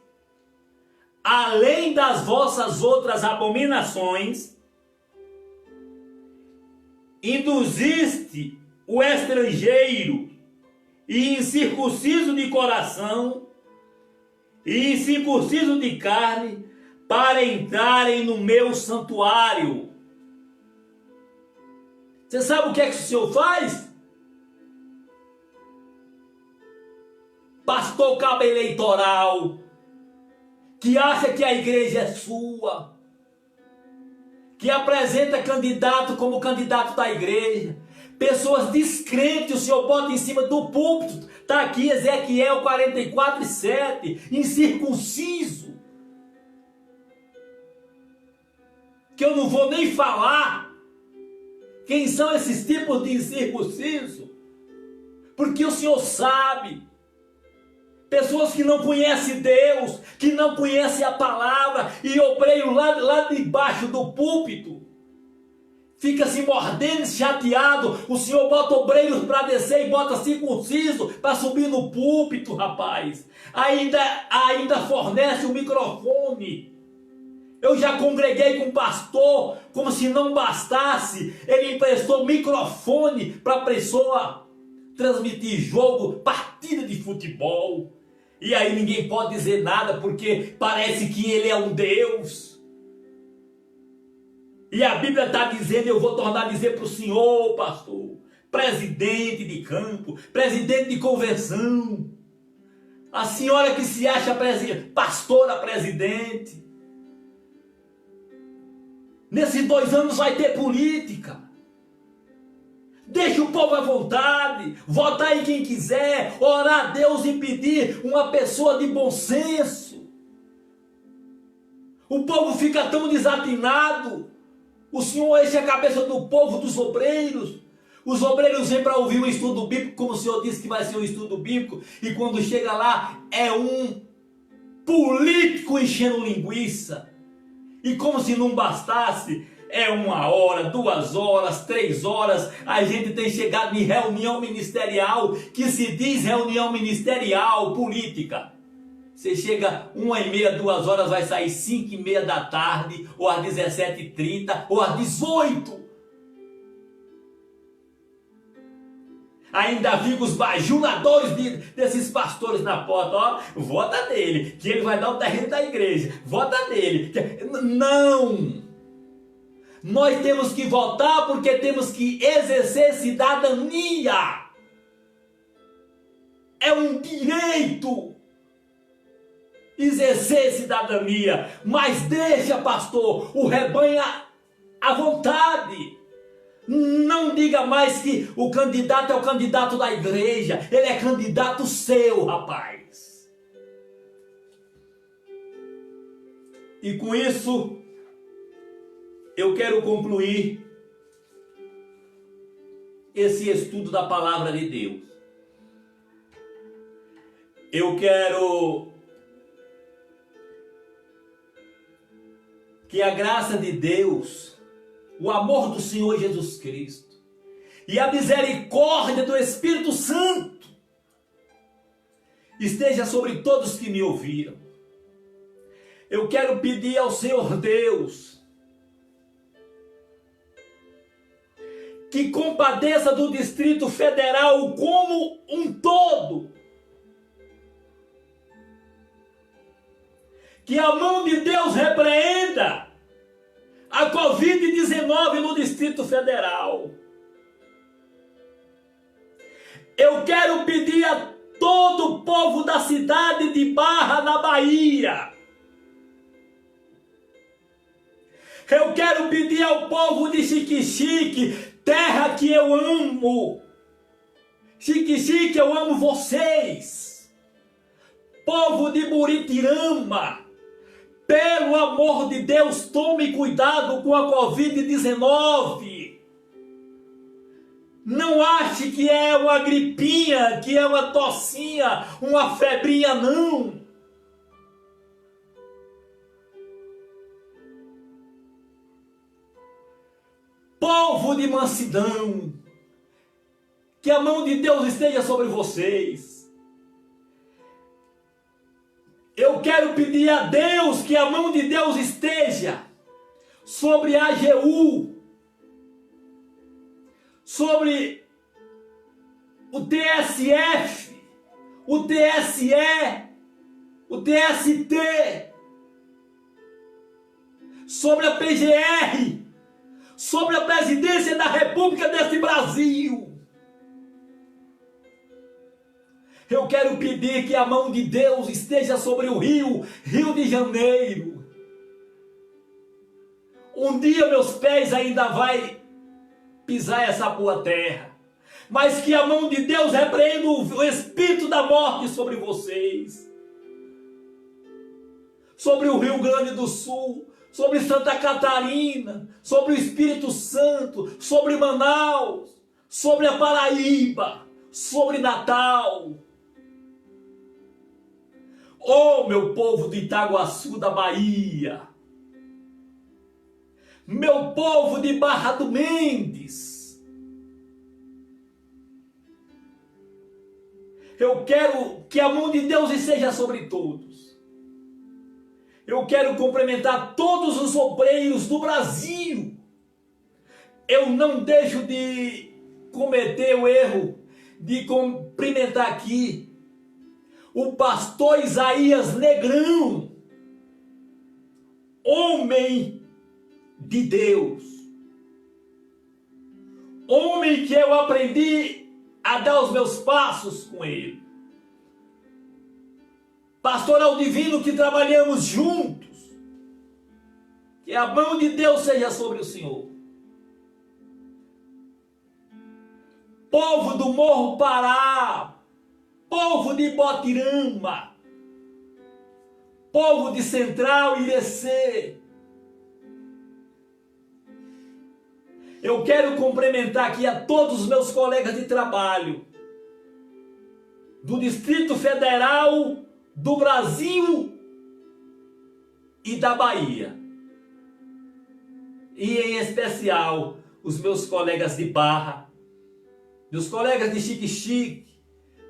Speaker 2: induziste o estrangeiro e incircunciso de coração e incircunciso de carne para entrarem no meu santuário. Você sabe o que é que o senhor faz? Pastor cabo eleitoral, que acha que a igreja é sua, que apresenta candidato como candidato da igreja, Pessoas descrentes, o Senhor bota em cima do púlpito. Está aqui Ezequiel 44:7, incircunciso. Que eu não vou nem falar quem são esses tipos de incircunciso. Porque o Senhor sabe. Pessoas que não conhecem Deus, que não conhecem a palavra, e obreiro lá debaixo do púlpito fica se mordendo, chateado. O Senhor bota obreiros para descer e bota circunciso para subir no púlpito, rapaz. Ainda fornece o microfone. Eu já congreguei com um pastor, como se não bastasse, ele emprestou microfone para a pessoa transmitir jogo, partida de futebol. E aí ninguém pode dizer nada, porque parece que ele é um Deus. E a Bíblia está dizendo, eu vou tornar a dizer para o senhor, pastor, presidente de campo, presidente de convenção, a senhora que se acha pastora presidente, nesses 2 anos vai ter política. Deixa o povo à vontade, votar aí quem quiser, orar a Deus e pedir uma pessoa de bom senso. O povo fica tão desatinado. O Senhor enche a cabeça do povo, dos obreiros. Os obreiros vêm para ouvir um estudo bíblico, como o Senhor disse que vai ser um estudo bíblico, e quando chega lá é um político enchendo linguiça. E como se não bastasse, é 1 hora, 2 horas, 3 horas, a gente tem chegado em reunião ministerial, que se diz reunião ministerial política. Você chega 1h30, 2 horas, vai sair 5h30 da tarde, ou às 17h30, ou às 18h. Ainda fica os bajuladores desses pastores na porta, ó, vota nele, que ele vai dar o terreno da igreja, vota nele. Não! Nós temos que votar porque temos que exercer cidadania. É um direito exercer cidadania, mas deixa, pastor, o rebanho à vontade. Não diga mais que o candidato é o candidato da igreja, ele é candidato seu, rapaz. E com isso, eu quero concluir esse estudo da palavra de Deus. Eu quero que a graça de Deus, o amor do Senhor Jesus Cristo e a misericórdia do Espírito Santo esteja sobre todos que me ouviram. Eu quero pedir ao Senhor Deus que compadeça do Distrito Federal como um todo. Que a mão de Deus repreenda a Covid-19 no Distrito Federal. Eu quero pedir a todo o povo da cidade de Barra, na Bahia. Eu quero pedir ao povo de Xique-Xique, terra que eu amo. Xique-Xique, eu amo vocês. Povo de Buritirama, pelo amor de Deus, tome cuidado com a Covid-19. Não ache que é uma gripinha, que é uma tossinha, uma febrinha, não. Povo de mansidão, que a mão de Deus esteja sobre vocês. Eu quero pedir a Deus que a mão de Deus esteja sobre a AGU, sobre o TSF, o TSE, o TST, sobre a PGR, sobre a presidência da República desse Brasil. Eu quero pedir que a mão de Deus esteja sobre o Rio de Janeiro. Um dia meus pés ainda vai pisar essa boa terra. Mas que a mão de Deus repreenda o espírito da morte sobre vocês. Sobre o Rio Grande do Sul, sobre Santa Catarina, sobre o Espírito Santo, sobre Manaus, sobre a Paraíba, sobre Natal. Oh, meu povo de Itaguaçu da Bahia, meu povo de Barra do Mendes, eu quero que a mão de Deus esteja sobre todos. Eu quero cumprimentar todos os obreiros do Brasil. Eu não deixo de cometer o erro de cumprimentar aqui o pastor Isaías Negrão, homem de Deus, homem que eu aprendi a dar os meus passos com ele. Pastoral divino que trabalhamos juntos. Que a mão de Deus seja sobre o Senhor. Povo do Morro Pará, povo de Botirama, povo de Central Irecê. Eu quero cumprimentar aqui a todos os meus colegas de trabalho do Distrito Federal, do Brasil e da Bahia. E em especial os meus colegas de Barra, meus colegas de Xique-Xique,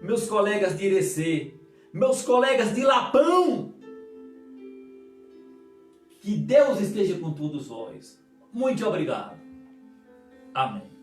Speaker 2: meus colegas de Irecê, meus colegas de Lapão. Que Deus esteja com todos vós. Muito obrigado. Amém.